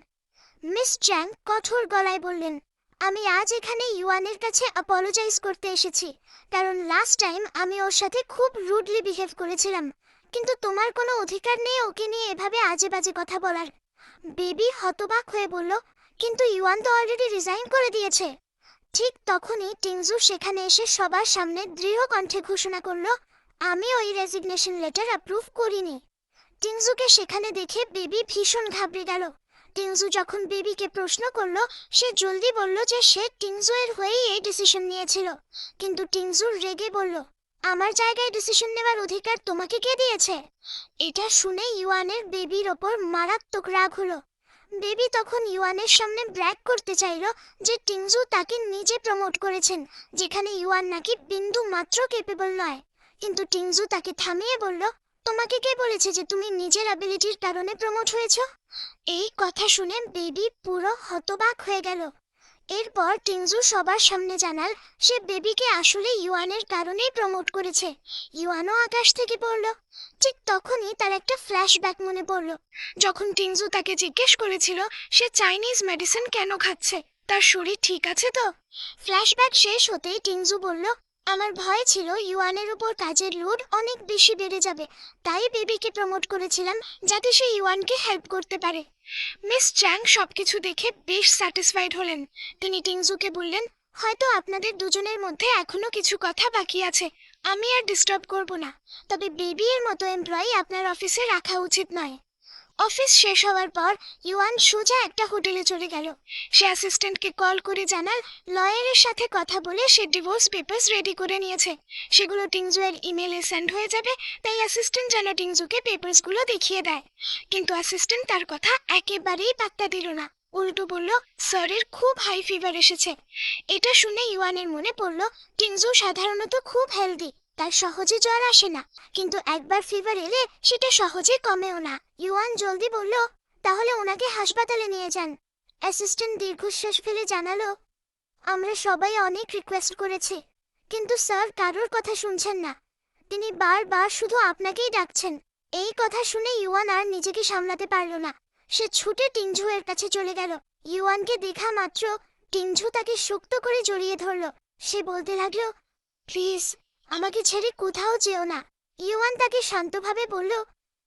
মিস চ্যাং কঠোর গলায় বললেন, আমি আজ এখানে ইউয়ানের কাছে অ্যাপোলোজাইজ করতে এসেছি, কারণ লাস্ট টাইম আমি ওর সাথে খুব রুডলি বিহেভ করেছিলাম, কিন্তু তোমার কোনো অধিকার নেই ওকে নিয়ে এভাবে আজে বাজে কথা বলার। বেবি হতবাক হয়ে বলল, কিন্তু ইউয়ান তো অলরেডি রিজাইন করে দিয়েছে। ঠিক তখনই টিংজু সেখানে এসে সবার সামনে দৃঢ় কণ্ঠে ঘোষণা করলো, আমি ওই রেজিগনেশন লেটার অ্যাপ্রুভ করিনি। টিংজুকে সেখানে দেখে বেবি ভীষণ ঘাবড়ে গেল। টিংজু যখন বেবিকে প্রশ্ন করলো, সে জলদি বলল যে সে টিংজুয়ের হয়েই এই ডিসিশন নিয়েছিল। কিন্তু টিংজু রেগে বলল, আমার জায়গায় ডিসিশন নেওয়ার অধিকার তোমাকে কে দিয়েছে? এটা শুনে ইউয়ানের বেবির ওপর মারাত্মক রাগ হলো। বেবি তখন ইউয়ানের সামনে ব্র্যাগ করতে চাইল যে টিংজু তাকে নিজে প্রমোট করেছেন, যেখানে ইউয়ান নাকি বিন্দু মাত্র কেপেবল নয়। কিন্তু টিংজু তাকে থামিয়ে বলল, তোমাকে কে বলেছে যে তুমি নিজের অ্যাবিলিটির কারণে প্রমোট হয়েছো? এই কথা শুনে বেবি পুরো হতবাক হয়ে গেল। এরপর টিংজু সবার সামনে জানাল সে বেবিকে আসলে ইউয়ানের কারণেই প্রমোট করেছে। ইউয়ানও আকাশ থেকে পড়ল। ঠিক তখনই তার একটা ফ্ল্যাশব্যাক মনে পড়ল, যখন টিংজু তাকে জিজ্ঞেস করেছিল সে চাইনিজ মেডিসিন কেন খাচ্ছে, তার শরীর ঠিক আছে তো। ফ্ল্যাশব্যাক শেষ হতেই টিংজু বলল, আমার ভয় ছিল ইউয়ানের উপর কাজের লোড অনেক বেশি বেড়ে যাবে, তাই বেবিকে প্রমোট করেছিলাম যাতে সে ইউয়ানকে হেল্প করতে পারে। মিস চ্যাং সবকিছু দেখে বেশ স্যাটিসফাইড হলেন। তিনি টিংজুকে বললেন, হয়তো আপনাদের দুজনের মধ্যে এখনো কিছু কথা বাকি আছে, আমি আর ডিস্টার্ব করব না, তবে বেবি এর মতো এমপ্লয়ি আপনার অফিসে রাখা উচিত নয়। অফিস শেষ হওয়ার পর ইউয়ান সোজা একটা হোটেলে চলে গেল। সে অ্যাসিস্ট্যান্টকে কল করে জানাল লয়ারের সাথে কথা বলে সে ডিভোর্স পেপারস রেডি করে নিয়েছে, সেগুলো টিংজুয়ের ইমেলে সেন্ড হয়ে যাবে, তাই অ্যাসিস্ট্যান্ট যেন টিংজুকে পেপারসগুলো দেখিয়ে দেয়। কিন্তু অ্যাসিস্ট্যান্ট তার কথা একেবারেই পাত্তা দিল না, উল্টো বলল স্যারের খুব হাই ফিভার এসেছে। এটা শুনে ইউয়ানের মনে পড়ল টিংজু সাধারণত খুব হেলদি, তার সহজে জ্বর আসে না, কিন্তু একবার ফিভার এলে সেটা সহজে কমেও না। ইউয়ান জলদি বলল, তাহলে ওনাকে হাসপাতালে নিয়ে যান। অ্যাসিস্ট্যান্ট দীর্ঘশ্বাস ফেলে জানালো, আমরা সবাই অনেক রিকোয়েস্ট করেছি, কিন্তু স্যার কারোর কথা শুনছেন না, তিনি বারবার শুধু আপনাকেই ডাকছেন। এই কথা শুনে ইউয়ান আর নিজেকে সামলাতে পারল না, সে ছুটে টিংঝু এর কাছে চলে গেল। ইউয়ানকে দেখা মাত্র টিংঝু তাকে শক্ত করে জড়িয়ে ধরল। সে বলতে লাগলো, প্লিজ আমাকে ছেড়ে কোথাও যেও না। ইউয়ান তাকে শান্তভাবে বলল,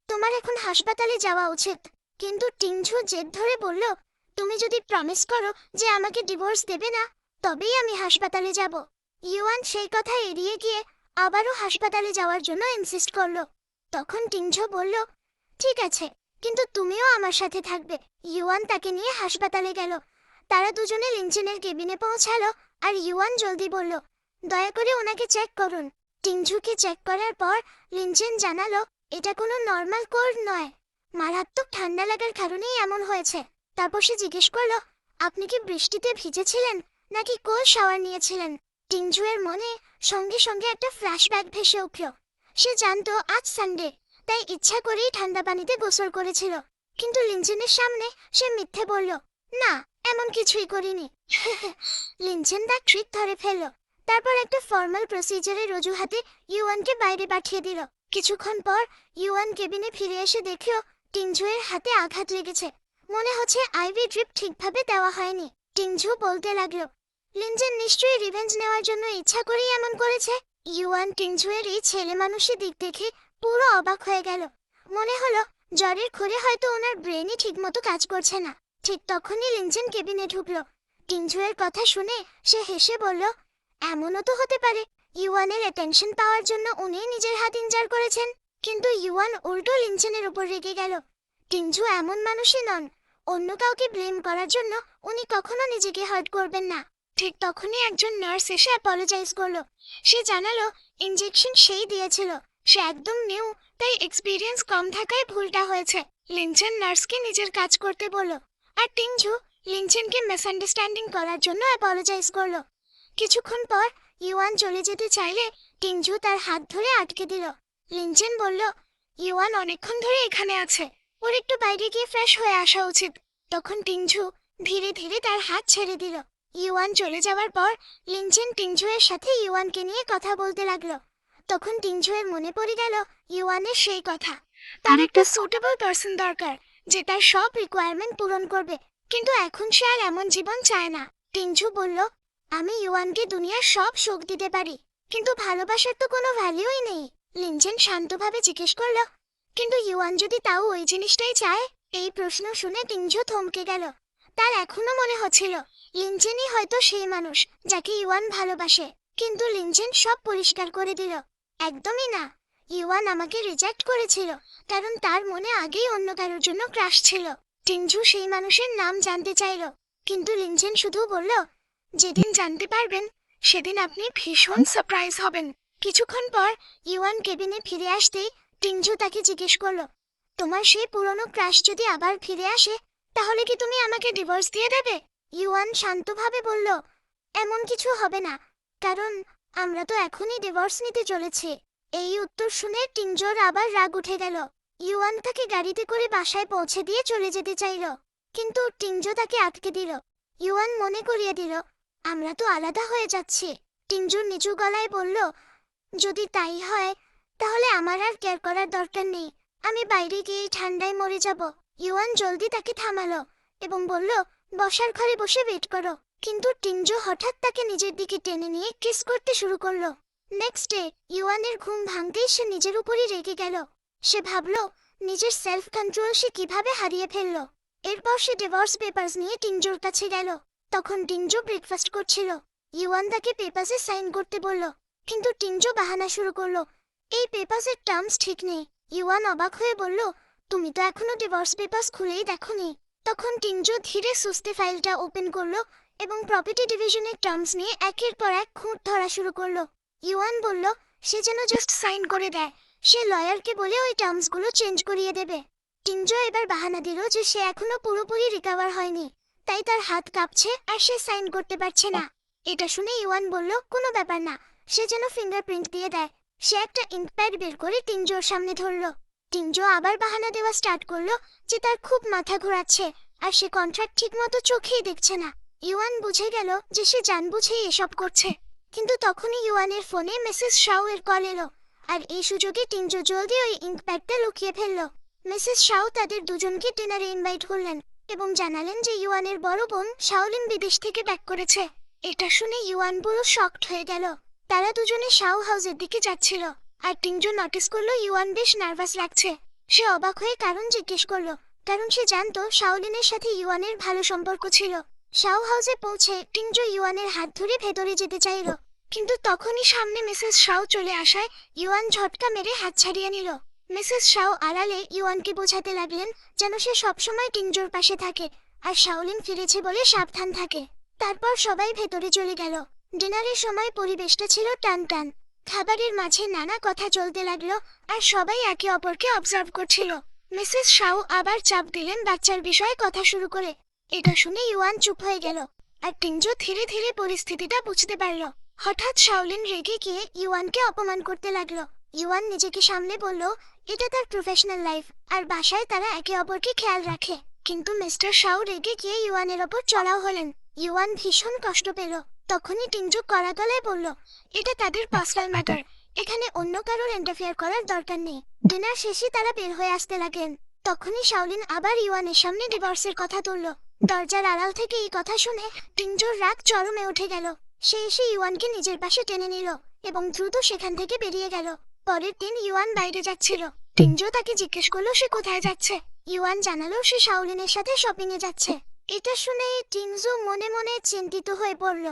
তোমার এখন হাসপাতালে যাওয়া উচিত। কিন্তু টিংঝু জেদ ধরে বলল, তুমি যদি প্রমিস করো যে আমাকে ডিভোর্স দেবে না, তবেই আমি হাসপাতালে যাব। ইউয়ান সেই কথা এড়িয়ে গিয়ে আবারও হাসপাতালে যাওয়ার জন্য ইনসিস্ট করলো। তখন টিংঝু বলল, ঠিক আছে, কিন্তু তুমিও আমার সাথে থাকবে। ইউয়ান তাকে নিয়ে হাসপাতালে গেল। তারা দুজনে লিনচেনের কেবিনে পৌঁছালো আর ইউয়ান জলদি বলল, দয়া করে ওনাকে চেক করুন। টিংঝুকে চেক করার পর লিনচেন জানালো, এটা কোনো নর্মাল কোল্ড নয়, মারাত্মক ঠান্ডা লাগার কারণেই এমন হয়েছে। তারপর সে জিজ্ঞেস করলো, আপনি কি বৃষ্টিতে ভিজেছিলেন নাকি কোল্ড শাওয়ার নিয়েছিলেন? টিংঝু এর মনে সঙ্গে সঙ্গে একটা ফ্ল্যাশব্যাক ভেসে উঠল। সে জানতো আজ সানডে, তাই ইচ্ছা করেই ঠান্ডা পানিতে গোসল করেছিল। কিন্তু লিনচেনের সামনে সে মিথ্যে বলল, না, এমন কিছুই করিনি। লিনচেন তার ট্রিক ধরে ফেলল। তারপর একটা ফর্মাল প্রসিজারের অজুহাতে ইউয়ানকে বাইরে পাঠিয়ে দিল। কিছুক্ষণ পর ইউয়ান কেবিনে ফিরে এসে দেখল টিংঝু এর হাতে আঘাত লেগেছে। মনে হচ্ছে আইভি ড্রিপ ঠিকভাবে দেওয়া হয়নি। টিংঝু বলতে লাগলো, লিনচেন নিশ্চয়ই রিভেঞ্জ নেওয়ার জন্য ইচ্ছা করেই এমন করেছে। ইউয়ান টিংঝু এর এই ছেলে মানুষের দিক দেখে পুরো অবাক হয়ে গেল। মনে হলো জ্বরের ঘোরে হয়তো ওনার ব্রেনই ঠিকমতো কাজ করছে না। ঠিক তখনই লিনচেন কেবিনে ঢুকলো। টিংঝু এর কথা শুনে সে হেসে বলল, এমনও তো হতে পারে ইউয়ানের অ্যাটেনশন পাওয়ার জন্য উনি নিজের হাত ইনজার করেছেন। কিন্তু ইউয়ান উল্টো লিনচেনের উপর রেগে গেল। টিংঝু এমন মানুষই নন, অন্য কাউকে ব্লেম করার জন্য উনি কখনো নিজেকে হার্ট করবেন না। ঠিক তখনই একজন নার্স এসে অ্যাপোলোজাইজ করলো। সে জানালো ইনজেকশন সেই দিয়েছিল, সে একদম নিউ, তাই এক্সপিরিয়েন্স কম থাকায় ভুলটা হয়েছে। লিনচেন নার্সকে নিজের কাজ করতে বলল, আর টিংঝু লিনচেনকে মিসআন্ডারস্ট্যান্ডিং করার জন্য অ্যাপোলোজাইজ করলো। কিছুক্ষণ পর ইউয়ান চলে যেতে চাইলে টিংঝু তার হাত ধরে আটকে দিল। লিনচেন বলল, ইউয়ান অনেকক্ষণ ধরে এখানে আছে, ওর একটু বাইরে গিয়ে ফ্রেশ হয়ে আসা উচিত। তখন টিংঝু ধীরে ধীরে তার হাত ছেড়ে দিল। ইউয়ান চলে যাওয়ার পর লিনচেন টিংঝু এর সাথে ইউয়ানকে নিয়ে কথা বলতে লাগলো। তখন টিংঝু এর মনে পড়ে গেল ইউয়ানের সেই কথা, তার একটা সুটেবল পার্সন দরকার যে তার সব রিকোয়ারমেন্ট পূরণ করবে। কিন্তু এখন সে আর এমন জীবন চায় না। টিংঝু বলল, আমি ইউয়ানকে দুনিয়ার সব সুখ দিতে পারি, কিন্তু ভালোবাসার তো কোনো ভ্যালুই নেই। লিনচেন শান্তভাবে জিজ্ঞেস করল, কিন্তু ইউয়ান যদি তাও ওই জিনিসটাই চায়? এই প্রশ্ন শুনে টিংঝু থমকে গেল। তার এখনো মনে হচ্ছিল লিনচেনই হয়তো সেই মানুষ যাকে ইউয়ান ভালোবাসে। কিন্তু লিনচেন সব পরিষ্কার করে দিল, একদমই না। ইউয়ান আমাকে রিজেক্ট করেছিল কারণ তার মনে আগেই অন্য কারোর জন্য ক্রাশ ছিল। টিংঝু সেই মানুষের নাম জানতে চাইল, কিন্তু লিনচেন শুধু বলল, যেদিন জানতে পারবেন সেদিন আপনি ভীষণ সারপ্রাইজ হবেন। কিছুক্ষণ পর ইউয়ান কেবিনে ফিরে আসতেই টিংঝু তাকে জিজ্ঞেস করলো, তোমার সেই পুরনো ক্রাশ যদি আবার ফিরে আসে তাহলে কি তুমি আমাকে ডিভোর্স দিয়ে দেবে? ইউয়ান শান্তভাবে বলল, এমন কিছু হবে না, কারণ আমরা তো এখনই ডিভোর্স নিতে চলেছি। এই উত্তর শুনে টিংজোর আবার রাগ উঠে গেল। ইউয়ান তাকে গাড়িতে করে বাসায় পৌঁছে দিয়ে চলে যেতে চাইল, কিন্তু টিংজো তাকে আটকে দিল। ইউয়ান মনে করিয়ে দিল, আমরা তো আলাদা হয়ে যাচ্ছি। টিংজো নিচু গলায় বলল, যদি তাই হয় তাহলে আমার আর কেয়ার করার দরকার নেই, আমি বাইরে গিয়ে ঠান্ডায় মরে যাব। ইউয়ান জলদি তাকে থামালো এবং বলল, বসার ঘরে বসে ওয়েট করো। কিন্তু টিংজো হঠাৎ তাকে নিজের দিকে টেনে নিয়ে কিস করতে শুরু করলো। নেক্সট ডে ইউয়ানের ঘুম ভাঙতেই সে নিজের উপরই রেগে গেল। সে ভাবল, নিজের সেলফ কন্ট্রোল সে কিভাবে হারিয়ে ফেলল। এরপর সে ডিভোর্স পেপারস নিয়ে টিংজোর কাছে গেল। তখন টিংজো ব্রেকফাস্ট করছিল। ইউয়ান তাকে পেপারসে সাইন করতে বলল, কিন্তু টিংজো বাহানা শুরু করলো, এই পেপারসের টার্মস ঠিক নেই। ইউয়ান অবাক হয়ে বলল, তুমি তো এখনো ডিভোর্স পেপারস খুলেই দেখোনি। তখন টিংজো ধীরে সুস্থে ফাইলটা ওপেন করলো এবং প্রপার্টি ডিভিশনের টার্মস নিয়ে একের পর এক খুঁত ধরা শুরু করলো। ইউয়ান বলল, সে যেন জাস্ট সাইন করে দেয়, সে লয়ারকে বলে ওই টার্মসগুলো চেঞ্জ করিয়ে দেবে। টিংজো এবার বাহানা দিল যে সে এখনো পুরোপুরি রিকভার হয়নি, তাই তার হাত কাঁপছে আর সে সাইন করতে পারছে না। এটা শুনে ইউয়ান বলল, কোনো ব্যাপার না, সে যেন ফিঙ্গারপ্রিন্ট দিয়ে দেয়। সে একটা ইঙ্কপ্যাড বের করে টিংজোর সামনে ধরল। টিংজো আবার বাহানা দেওয়া স্টার্ট করলো যে তার খুব মাথা ঘোরাচ্ছে আর সে কন্ট্রাক্ট ঠিকমতো চোখেই দেখছে না। ইউয়ান বুঝে গেল যে সে জানবুঝেই এসব করছে। কিন্তু তখনই ইউয়ানের ফোনে মিসেস শাও এর কল এলো, আর এই সুযোগে টিংজো জলদি ওই ইঙ্কপ্যাডটা লুকিয়ে ফেলল। মিসেস শাও তাদের দুজনকে ডিনারে ইনভাইট করলেন এবং জানালেন যে ইউয়ানের বড় বোন শাওলিন বিদেশ থেকে ব্যাক করেছে। এটা শুনে ইউয়ান পুরো শকড হয়ে গেল। তারা দুজনে শাও হাউসের দিকে যাচ্ছিল, আর টিংজো নোটিস করলো ইউয়ান বেশ নার্ভাস লাগছে। সে অবাক হয়ে কারণ জিজ্ঞেস করলো, কারণ সে জানতো শাওলিনের সাথে ইউয়ানের ভালো সম্পর্ক ছিল। শাও হাউসে পৌঁছে টিংজো ইউয়ানের হাত ধরে ভেতরে যেতে চাইল, কিন্তু তখনই সামনে মিসেস শাও চলে আসায় ইউয়ান ঝটকা মেরে হাত ছাড়িয়ে নিল। মিসেস শাও আড়ালে ইউয়ানকে বোঝাতে লাগলেন যেন সে সবসময় টিংজোর পাশে থাকে আর শাওলিন ফিরেছে বলে সাবধান থাকে। তারপর সবাই ভেতরে চলে গেল। ডিনারের সময় পরিবেশটা ছিল টানটান। খাবারের মাঝে নানা কথা চলতে লাগলো আর সবাই একে অপরকে অবজার্ভ করছিল। মিসেস শাও আবার চাপ দিলেন বাচ্চার বিষয়ে কথা শুরু করে। এটা শুনে ইউয়ান চুপ হয়ে গেল, আর টিংজো ধীরে ধীরে পরিস্থিতিটা বুঝতে পারল। হঠাৎ শাওলিন রেগে গিয়ে ইউয়ানকে অপমান করতে লাগলো। ইউয়ান নিজেকে সামলে বলল, এটা তার প্রফেশনাল লাইফ আর বাসায় তারা একে অপরকে খেয়াল রাখে। কিন্তু মিস্টার শাও রেগে গিয়ে ইউয়ানের ওপর চড়াও হলেন। ইউয়ান ভীষণ কষ্ট পেল। তখনই টিংজো কড়া গলায় বলল, এটা তাদের পার্সোনাল ম্যাটার, এখানে অন্য কারোর ইন্টারফেয়ার করার দরকার নেই। ডিনার শেষে তারা বের হয়ে আসতে লাগলেন। তখনই শাওলিন আবার ইউয়ানের সামনে ডিভোর্সের কথা তুলল। দরজার আড়াল থেকে এই কথা শুনে টিংজোর রাগ চরমে উঠে গেল। সে এসে ইউয়ানকে নিজের পাশে টেনে নিল এবং দ্রুত সেখান থেকে বেরিয়ে গেল। পরের দিন ইউয়ান বাইরে যাচ্ছিল। টিংজো তাকে জিজ্ঞেস করলো সে কোথায় যাচ্ছে। ইউয়ান জানালো সে শাওলিনের সাথে শপিং এ যাচ্ছে। এটা শুনে টিংজো মনে মনে চিন্তিত হয়ে পড়ল।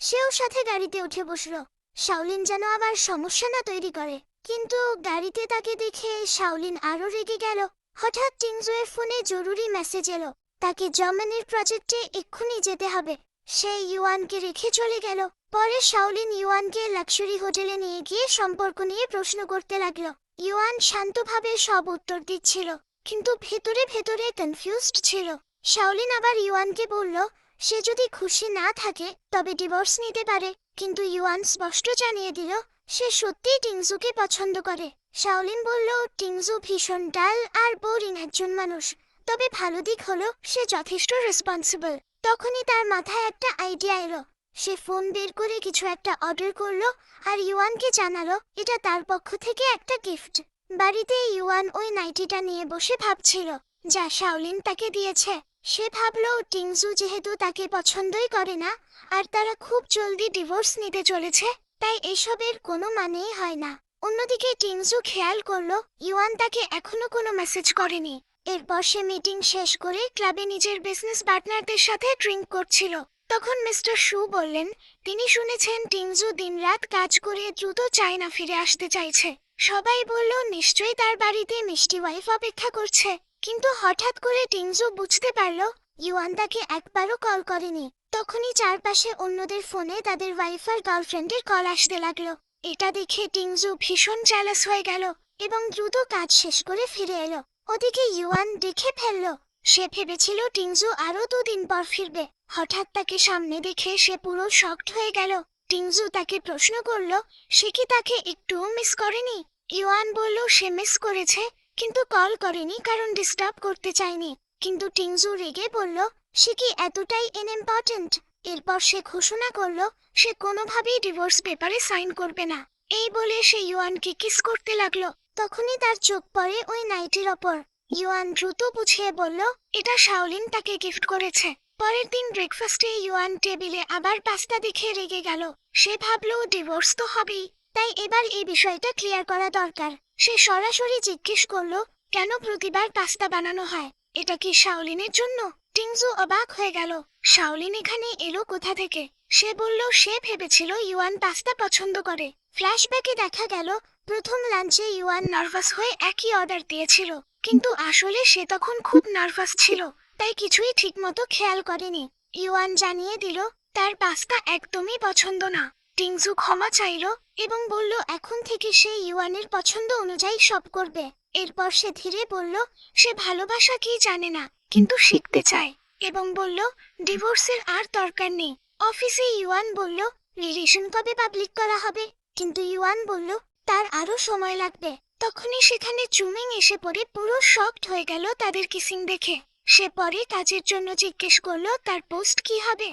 সেও সাথে গাড়িতে উঠে বসলো। শাওলিন যেন আবার সমস্যা না তৈরি করে। কিন্তু গাড়িতে তাকে দেখে শাওলিন আরো রেগে গেল। হঠাৎ টিংজোয়ের ফোনে জরুরি মেসেজ এলো, তাকে জার্মানির প্রজেক্টে এক্ষুনি যেতে হবে। সে ইউয়ানকে রেখে চলে গেল। পরে শাওলিন ইউয়ানকে লাক্সারি হোটেলে নিয়ে গিয়ে সম্পর্ক নিয়ে প্রশ্ন করতে লাগলো। ইউয়ান শান্তভাবে সব উত্তর দিচ্ছিল, কিন্তু ভেতরে ভেতরে কনফিউজড ছিল। শাওলিন আবার ইউয়ানকে বলল, সে যদি খুশি না থাকে তবে ডিভোর্স নিতে পারে, কিন্তু ইউয়ান স্পষ্ট জানিয়ে দিল সে সত্যিই টিংজুকে পছন্দ করে। শাওলিন বলল, টিংজু ভীষণ ডাল আর বোরিং একজন মানুষ, তবে ভালো দিক হলো সে যথেষ্ট রেসপন্সিবল। তখনই তার মাথায় একটা আইডিয়া এলো। সে ফোন বের করে কিছু একটা অর্ডার করলো আর ইউয়ানকে জানালো এটা তার পক্ষ থেকে একটা গিফট। বাড়িতে ইউয়ান ওই নাইটিটা নিয়ে বসে ভাবছিল যা শাওলিন তাকে দিয়েছে। সে ভাবলো টিংজু যেহেতু তাকে পছন্দই করে না আর তারা খুব জলদি ডিভোর্স নিতে চলেছে, তাই এসবের কোনো মানেই হয় না। অন্যদিকে টিংজু খেয়াল করলো ইউয়ান তাকে এখনো কোনো মেসেজ করেনি। এরপর সে মিটিং শেষ করে ক্লাবে নিজের বিজনেস পার্টনারদের সাথে ড্রিঙ্ক করছিল। তখন মিস্টার শু বললেন তিনি শুনেছেন টিংজু দিনরাত কাজ করে দ্রুত চায়না ফিরে আসতে চাইছে। সবাই বলল নিশ্চয়ই তার বাড়িতে মিষ্টি ওয়াইফ অপেক্ষা করছে। কিন্তু হঠাৎ করে টিংজু বুঝতে পারল ইউয়ান তাকে একবারও কল করেনি। তখনই চারপাশে অন্যদের ফোনে তাদের ওয়াইফ আর গার্লফ্রেন্ডের কল আসতে লাগলো। এটা দেখে টিংজু ভীষণ জ্যালাস হয়ে গেল এবং দ্রুত কাজ শেষ করে ফিরে এলো। ওদিকে ইউয়ান দেখে ফেললো সে ভেবেছিল টিংজু আরো 2 দিন পর ফিরবে। হঠাৎ তাকে সামনে দেখে সে পুরো শকড হয়ে গেল। টিংজু তাকে প্রশ্ন করলো সে কি তাকে একটুও মিস করেনি। ইওয়ান বলল সে মিস করেছে, কিন্তু কল করেনি কারণ ডিস্টার্ব করতে চায়নি। কিন্তু টিংজু রেগে বলল সে কি এতটাই ইম্পর্ট্যান্ট। এরপর সে ঘোষণা করলো সে কোনোভাবেই ডিভোর্স পেপারে সাইন করবে না। এই বলে সে ইওয়ানকে কিস করতে লাগলো। তখনই তার চোখ পড়ে ওই নাইটির ওপর। ইওয়ান দ্রুত বুঝিয়ে বলল এটা শাওলিন তাকে গিফট করেছে। পরের দিন ব্রেকফাস্টে ইওয়ান টেবিলে আবার পাস্তা দেখে রেগে গেল। সে ভাবলো ডিভোর্স তো হবেই, তাই এবার এই বিষয়টা ক্লিয়ার করা দরকার। সে সরাসরি জিজ্ঞেস করলো কেন প্রতিবার পাস্তা বানানো হয়, এটা কি শাওলিনের জন্য? টিংজু অবাক হয়ে গেল, শাওলিন এখানে এলো কোথা থেকে? সে বলল সে ভেবেছিল ইওয়ান পাস্তা পছন্দ করে। ফ্ল্যাশব্যাকে দেখা গেল প্রথম লাঞ্চে ইওয়ান নার্ভাস হয়ে একই অর্ডার দিয়েছিল, কিন্তু আসলে সে তখন খুব নার্ভাস ছিল, তাই কিছুই ঠিকমতো খেয়াল করেনি। ইওয়ান জানিয়ে দিল তার পাস্তা একদমই পছন্দ না। টিংজু ক্ষমা চাইল এবং বলল এখন থেকে সে ইওয়ানের পছন্দ অনুযায়ী সব করবে। এরপর সে ধীরে বলল সে ভালোবাসা কি জানে না, কিন্তু শিখতে চায়, এবং বলল ডিভোর্সের আর দরকার নেই। অফিসে ইওয়ান বলল রিলেশন কবে পাবলিক করা হবে, কিন্তু ইওয়ান বলল তার আরো সময় লাগবে। তখনই সেখানে চুমিং এসে পড়ে পুরো শকড হয়ে গেল তাদের কিসিং দেখে। সে পরে কাজের জন্য জিজ্ঞেস করলো তার পোস্ট কি হবে।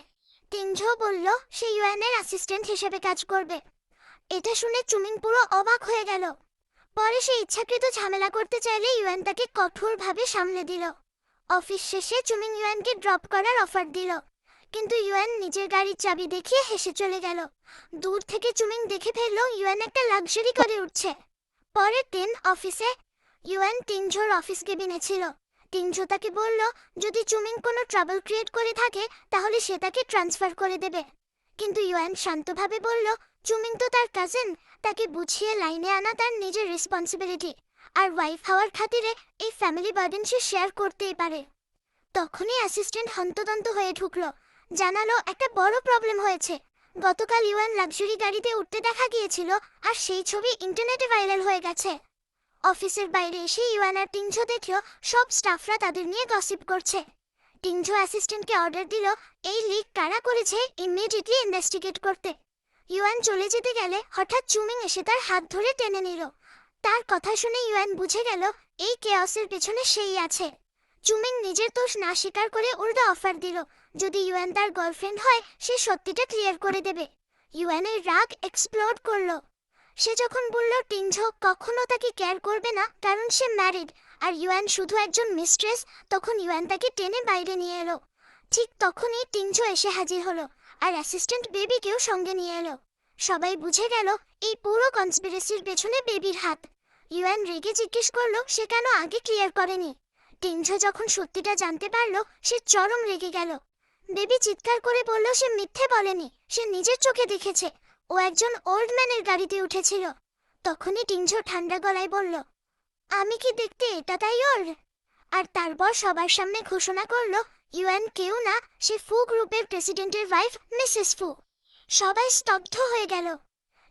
টিংঝো বলল সে ইউয়ানের অ্যাসিস্ট্যান্ট হিসেবে কাজ করবে। এটা শুনে চুমিং পুরো অবাক হয়ে গেল। পরে সে ইচ্ছাকৃত ঝামেলা করতে চাইলে ইউয়ান তাকে কঠোরভাবে সামলে দিল। অফিস শেষে চুমিং ইউয়ানকে ড্রপ করার অফার দিল, কিন্তু ইউয়ান নিজের গাড়ির চাবি দেখিয়ে হেসে চলে গেল। দূর থেকে চুমিং দেখে ফেলল ইউয়ান একটা লাক্সারি করে উঠছে। পরের দিন অফিসে ইউয়ান টিংঝোর অফিস কেবিনে ছিল। টিংঝো তাকে বলল যদি চুমিং কোনো ট্রাবল ক্রিয়েট করে থাকে তাহলে সে তাকে ট্রান্সফার করে দেবে। কিন্তু ইউয়ান শান্তভাবে বলল চুমিং তো তার কাজিন, তাকে বুঝিয়ে লাইনে আনা তার নিজের রেসপন্সিবিলিটি, আর ওয়াইফ হওয়ার খাতিরে এই ফ্যামিলি বার্ডেন সে শেয়ার করতেই পারে। তখনই অ্যাসিস্ট্যান্ট হন্তদন্ত হয়ে ঢুকলো, জানালো একটা বড় প্রবলেম হয়েছে। গতকাল ইউয়ান লাক্সারি গাড়িতে উঠতে দেখা গিয়েছিল, আর সেই ছবি ইন্টারনেটে ভাইরাল হয়ে গেছে। অফিসের বাইরে এসে ইউয়ান আর টিংঝো দেখলো সব স্টাফরা তাদের নিয়ে গসিপ করছে। টিংঝো অ্যাসিস্ট্যান্টকে অর্ডার দিল এই লিক কারা করেছে ইমিডিয়েটলি ইনভেস্টিগেট করতে। ইউয়ান চলে যেতে গেলে হঠাৎ চুমিং এসে তার হাত ধরে টেনে নিল। তার কথা শুনে ইউয়ান বুঝে গেল এই কেয়াসের পেছনে সেই আছে। চুমিং নিজের দোষ না স্বীকার করে উল্টো অফার দিল যদি ইউয়ান তার গার্লফ্রেন্ড হয় সে সত্যিটা ক্লিয়ার করে দেবে। ইউয়ানের রাগ এক্সপ্লোড করলো। সে যখন বলল টিংঝো কখনো তাকে কেয়ার করবে না কারণ সে ম্যারিড আর ইউয়ান শুধু একজন মিস্ট্রেস, তখন ইউয়ান তাকে টেনে বাইরে নিয়ে এলো। ঠিক তখনই টিংঝো এসে হাজির হলো আর অ্যাসিস্ট্যান্ট বেবিকেও সঙ্গে নিয়ে এলো। সবাই বুঝে গেল এই পুরো কনস্পিরেসির পেছনে বেবির হাত। ইউয়ান রেগে জিজ্ঞেস করলো সে কেন আগে ক্লিয়ার করেনি। টিংঝো যখন সত্যিটা জানতে পারলো সে চরম রেগে গেল। বেবি চিৎকার করে বলল সে মিথ্যে বলেনি, সে নিজের চোখে দেখেছে ও একজন ওল্ড ম্যানের গাড়িতে উঠেছিল। তখনই টিংঝো ঠান্ডা গলায় বলল আমি কি দেখতে এটা তাই ওর? আর তারপর সবার সামনে ঘোষণা করলো ইউয়ান কেউ না, সে ফু গ্রুপের প্রেসিডেন্টের ওয়াইফ মিসেস ফু। সবাই স্তব্ধ হয়ে গেল।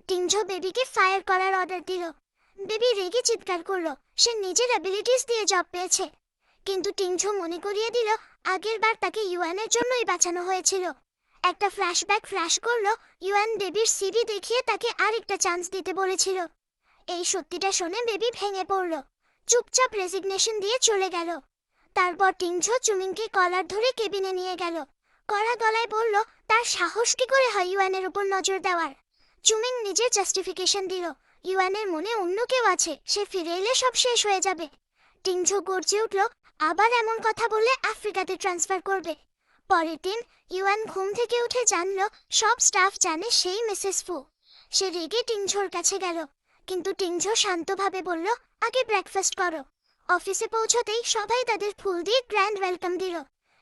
টিংঝো বেবিকে ফায়ার করার অর্ডার দিল। বেবি রেগে চিৎকার করলো সে নিজের অ্যাবিলিটিস দিয়ে জব পেয়েছে, কিন্তু টিংঝো মনে করিয়ে দিল আগের বার তাকে ইউয়ানের জন্যই বাঁচানো হয়েছিল। একটা ফ্ল্যাশব্যাক ফ্ল্যাশ করলো ইউয়ান বেবির সিভি দেখিয়ে তাকে আরেকটা চান্স দিতে বলেছিল। এই সত্যিটা শুনে বেবি ভেঙে পড়ল, চুপচাপ রেজিগনেশন দিয়ে চলে গেল। তারপর টিংঝো চুমিংকে কলার ধরে কেবিনে নিয়ে গেল। কড়া গলায় বলল তার সাহস কি করে হয় ইউয়ানের উপর নজর দেওয়ার। চুমিং নিজের জাস্টিফিকেশন দিল ইউয়ানের মনে অন্য কেউ আছে, সে ফিরে এলে সব শেষ হয়ে যাবে। টিংঝো গর্জে উঠল আবার এমন কথা বললে আফ্রিকাতে ট্রান্সফার করবে। পরের দিন ইউয়ান ঘুম থেকে উঠে জানলো সব স্টাফ জানে সেই মিসেস ফু। সে রেগে টিংঝোর কাছে গেল, কিন্তু টিংঝো শান্তভাবে বলল আগে ব্রেকফাস্ট করো। অফিসে পৌঁছতেই সবাই তাদের ফুল দিয়ে গ্র্যান্ড ওয়েলকাম দিল।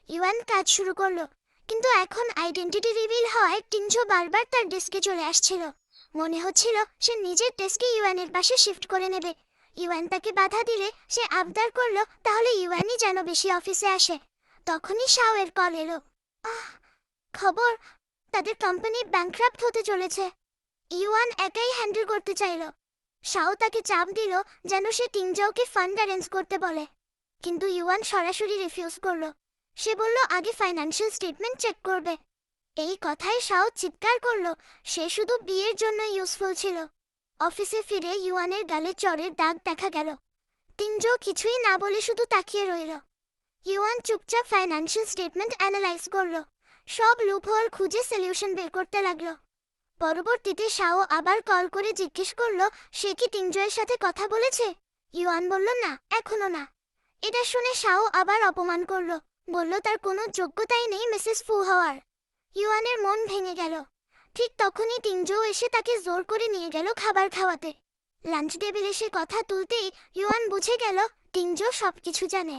ইউয়ান কাজ শুরু করলো, কিন্তু এখন আইডেন্টিটি রিভিল হওয়ায় টিংঝো বারবার তার ডেস্কে চলে আসছিল। মনে হচ্ছিল সে নিজের ডেস্কে ইউয়ানের পাশে শিফট করে নেবে। ইউয়ান তাকে বাধা দিলে সে আবদার করলো তাহলে ইউয়ানই যেন বেশি অফিসে আসে। তখনই শাওয়ের কল এলো। খবর, তাদের কোম্পানি ব্যাংক্রাপ্ট হতে চলেছে। ইউয়ান একাই হ্যান্ডেল করতে চাইল। শাও তাকে চাপ দিল যেন সে টিংঝোকে ফান্ড অ্যারেঞ্জ করতে বলে। কিন্তু ইউয়ান সরাসরি রিফিউজ করলো। সে বলল আগে ফাইন্যান্সিয়াল স্টেটমেন্ট চেক করবে। এই কথায় শাও চিৎকার করলো, সে শুধু বিয়ের জন্য ইউজফুল ছিল। অফিসে ফিরে ইউয়ানের গালে চড়ের দাগ দেখা গেল। টিংজো কিছুই না বলে শুধু তাকিয়ে রইল। ইউয়ান চুপচাপ ফাইন্যান্সিয়াল স্টেটমেন্ট অ্যানালাইজ করলো, সব লুপহোল খুঁজে সলিউশন বের করতে লাগলো। পরবর্তীতে শাও আবার কল করে জিজ্ঞেস করলো সে কি টিংজোয়ের সাথে কথা বলেছে। ইউয়ান বলল না, এখনো না। এটা শুনে শাও আবার অপমান করলো, বলল তার কোনো যোগ্যতাই নেই মিসেস ফু হওয়ার। ইউয়ানের মন ভেঙে গেল। ঠিক তখনই টিংজো এসে তাকে জোর করে নিয়ে গেল খাবার খাওয়াতে। লাঞ্চ টেবিলে সে কথা তুলতেই ইউয়ান বুঝে গেল টিংজো সবকিছু জানে।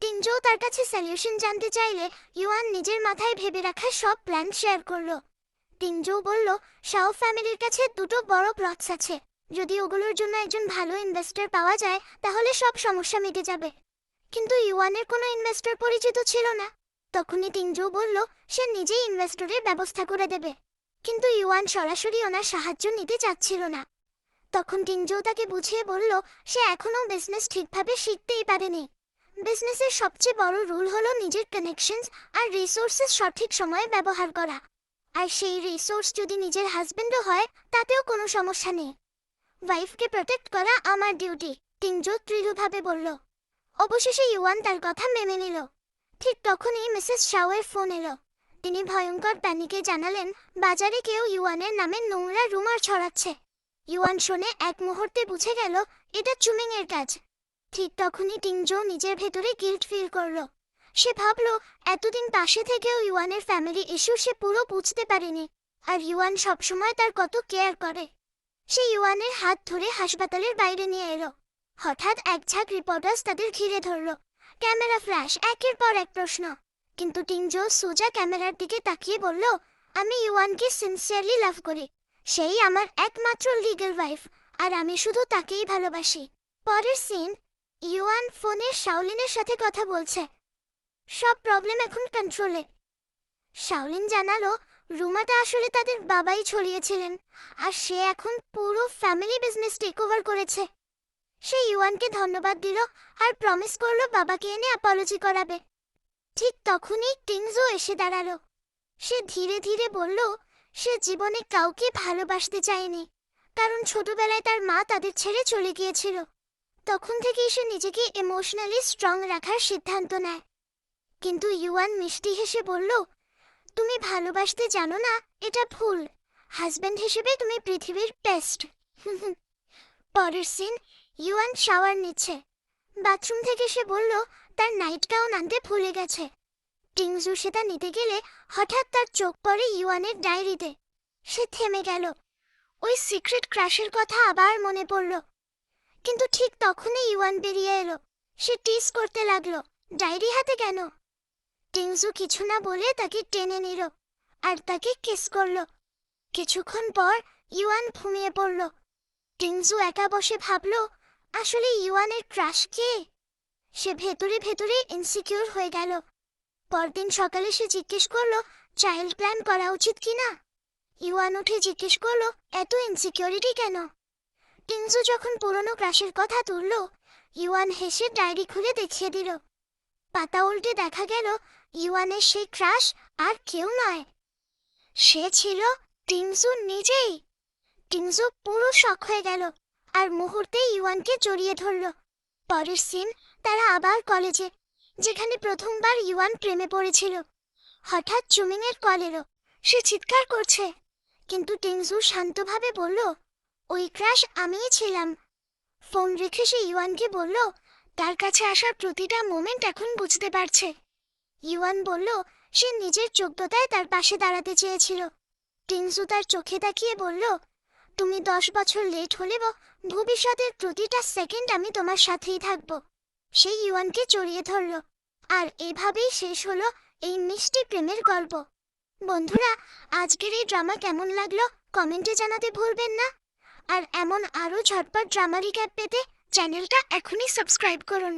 টিংজো তার কাছে সলিউশন জানতে চাইলে ইউয়ান নিজের মাথায় ভেবে রাখা সব প্ল্যান শেয়ার করলো। টিংজো বলল শাও ফ্যামিলির কাছে দুটো বড় প্লটস আছে, যদি ওগুলোর জন্য একজন ভালো ইনভেস্টর পাওয়া যায় তাহলে সব সমস্যা মিটে যাবে। কিন্তু ইউয়ানের কোনো ইনভেস্টর পরিচিত ছিল না। তখনই টিংজো বলল সে নিজেই ইনভেস্টরের ব্যবস্থা করে দেবে। কিন্তু ইউয়ান সরাসরি ওনার সাহায্য নিতে চাচ্ছিল না। তখন টিংজো তাকে বুঝিয়ে বলল সে এখনও বিজনেস ঠিকভাবে শিখতেই পারেনি। বিজনেসের সবচেয়ে বড় রুল হলো নিজের কানেকশনস আর রিসোর্সেস সঠিক সময়ে ব্যবহার করা। আর সেই রিসোর্স যদি নিজের হাজবেন্ডও হয় তাতেও কোনো সমস্যা নেই। ওয়াইফকে প্রোটেক্ট করা আমার ডিউটি, টিংজো দৃঢ়ভাবে বলল। অবশেষে ইউয়ান তার কথা মেনে নিল। ঠিক তখনই মিসেস শাওয়ের ফোন এলো। তিনি ভয়ঙ্কর প্যানিকে জানালেন বাজারে কেউ ইউয়ানের নামে নোংরা রুমার ছড়াচ্ছে। ইউয়ান শুনে এক মুহূর্তে বুঝে গেল এটা চুমিংয়ের কাজ। ঠিক তখনই টিংজো নিজের ভেতরে গিল্ট ফিল করলো। সে ভাবলো এতদিন পাশে থেকেও ইউয়ানের ফ্যামিলি ইস্যু সে পুরো বুঝতে পারেনি, আর ইউয়ান সবসময় তার কত কেয়ার করে। সে ইউয়ানের হাত ধরে হাসপাতালের বাইরে নিয়ে এলো। হঠাৎ এক ঝাঁক রিপোর্টার্স তাদের ঘিরে ধরল। ক্যামেরা ফ্ল্যাশ, একের পর এক প্রশ্ন। কিন্তু টিংজো সোজা ক্যামেরার দিকে তাকিয়ে বলল আমি ইউয়ানকে সিনসিয়ারলি লাভ করি। সেই আমার একমাত্র লিগ্যাল ওয়াইফ, আর আমি শুধু তাকেই ভালোবাসি। পরের সিন, ইউয়ান ফোনে শাওলিনের সাথে কথা বলছে। সব প্রবলেম এখন কন্ট্রোলে। শাওলিন জানালো রুমাটা আসলে তাদের বাবাই ছড়িয়েছিলেন, আর সে এখন পুরো ফ্যামিলি বিজনেস টেক ওভার করেছে। সে ইউয়ানকে ধন্যবাদ দিল আর প্রমিস করলো বাবাকে এনে অ্যাপোলজি করাবে। ঠিক তখনই টিংজো এসে দাঁড়ালো। সে ধীরে ধীরে বলল সে জীবনে কাউকে ভালোবাসতে চায়নি, কারণ ছোটবেলায় তার মা তাদের ছেড়ে চলে গিয়েছিল। তখন থেকেই সে নিজেকে ইমোশনালি স্ট্রং রাখার সিদ্ধান্ত নেয়। কিন্তু ইউয়ান মিষ্টি হেসে বলল তুমি ভালোবাসতে জানো না, এটা ভুল। হাজব্যান্ড হিসেবে তুমি পৃথিবীর বেস্ট। পরের সিন, ইউয়ান শাওয়ার নিচ্ছে। বাথরুম থেকে সে বলল তার নাইট গাউন আনতে ভুলে গেছে। টিংজু সেটা নিতে গেলে হঠাৎ তার চোখ পড়ে ইউয়ানের ডায়েরিতে। সে থেমে গেল। ওই সিক্রেট ক্রাশের কথা আবার মনে পড়ল। কিন্তু ঠিক তখনই ইউয়ান বেরিয়ে এলো। সে টিস করতে লাগলো ডায়েরি হাতে কেন। টিংজু কিছু না বলে তাকে টেনে নিল আর তাকে কিস করলো। কিছুক্ষণ পর ইউয়ান ঘুমিয়ে পড়ল। টিংজু একা বসে ভাবলো আসলে ইউয়ানের ক্রাশ কে। সে ভেতরে ভেতরে ইনসিকিউর হয়ে গেল। পরদিন সকালে সে জিজ্ঞেস করলো চাইল্ড প্ল্যান করা উচিত কিনা। ইউয়ান উঠে জিজ্ঞেস করলো এত ইনসিকিউরিটি কেন। টিংজু যখন পুরনো ক্রাশের কথা তুলল, ইউয়ান হেসে ডায়েরি খুলে দেখিয়ে দিল। পাতা উল্টে দেখা গেল ইউয়ানের সেই ক্রাশ আর কেউ নয়, সে ছিল টিংজু নিজেই। টিংজু পুরো শক হয়ে গেল আর মুহূর্তে ইউয়ানকে জড়িয়ে ধরল। পরের সিন, তারা আবার কলেজে, যেখানে প্রথমবার ইউয়ান প্রেমে পড়েছিল। হঠাৎ চুমিংয়ের কল এলো। সে চিৎকার করছে, কিন্তু টিংজু শান্তভাবে বলল ওই ক্রাশ আমিই ছিলাম। ফোন রেখে সে ইউয়ানকে বলল তার কাছে আসার প্রতিটা মোমেন্ট এখন বুঝতে পারছে। ইউয়ান বলল সে নিজের যোগ্যতায় তার পাশে দাঁড়াতে চেয়েছিল। টিংজু তার চোখে তাকিয়ে বলল তুমি 10 বছর লেট হলেও ভবিষ্যতের প্রতিটা সেকেন্ড আমি তোমার সাথেই থাকব। সে ইউয়ানকে জড়িয়ে ধরল, আর এভাবেই শেষ হলো এই মিষ্টি প্রেমের গল্প। বন্ধুরা, আজকের এই ড্রামা কেমন লাগলো কমেন্টে জানাতে ভুলবেন না। আর এমন আরও ঝটপট ড্রামা রিক্যাপ পেতে চ্যানেলটা এখনই সাবস্ক্রাইব করুন।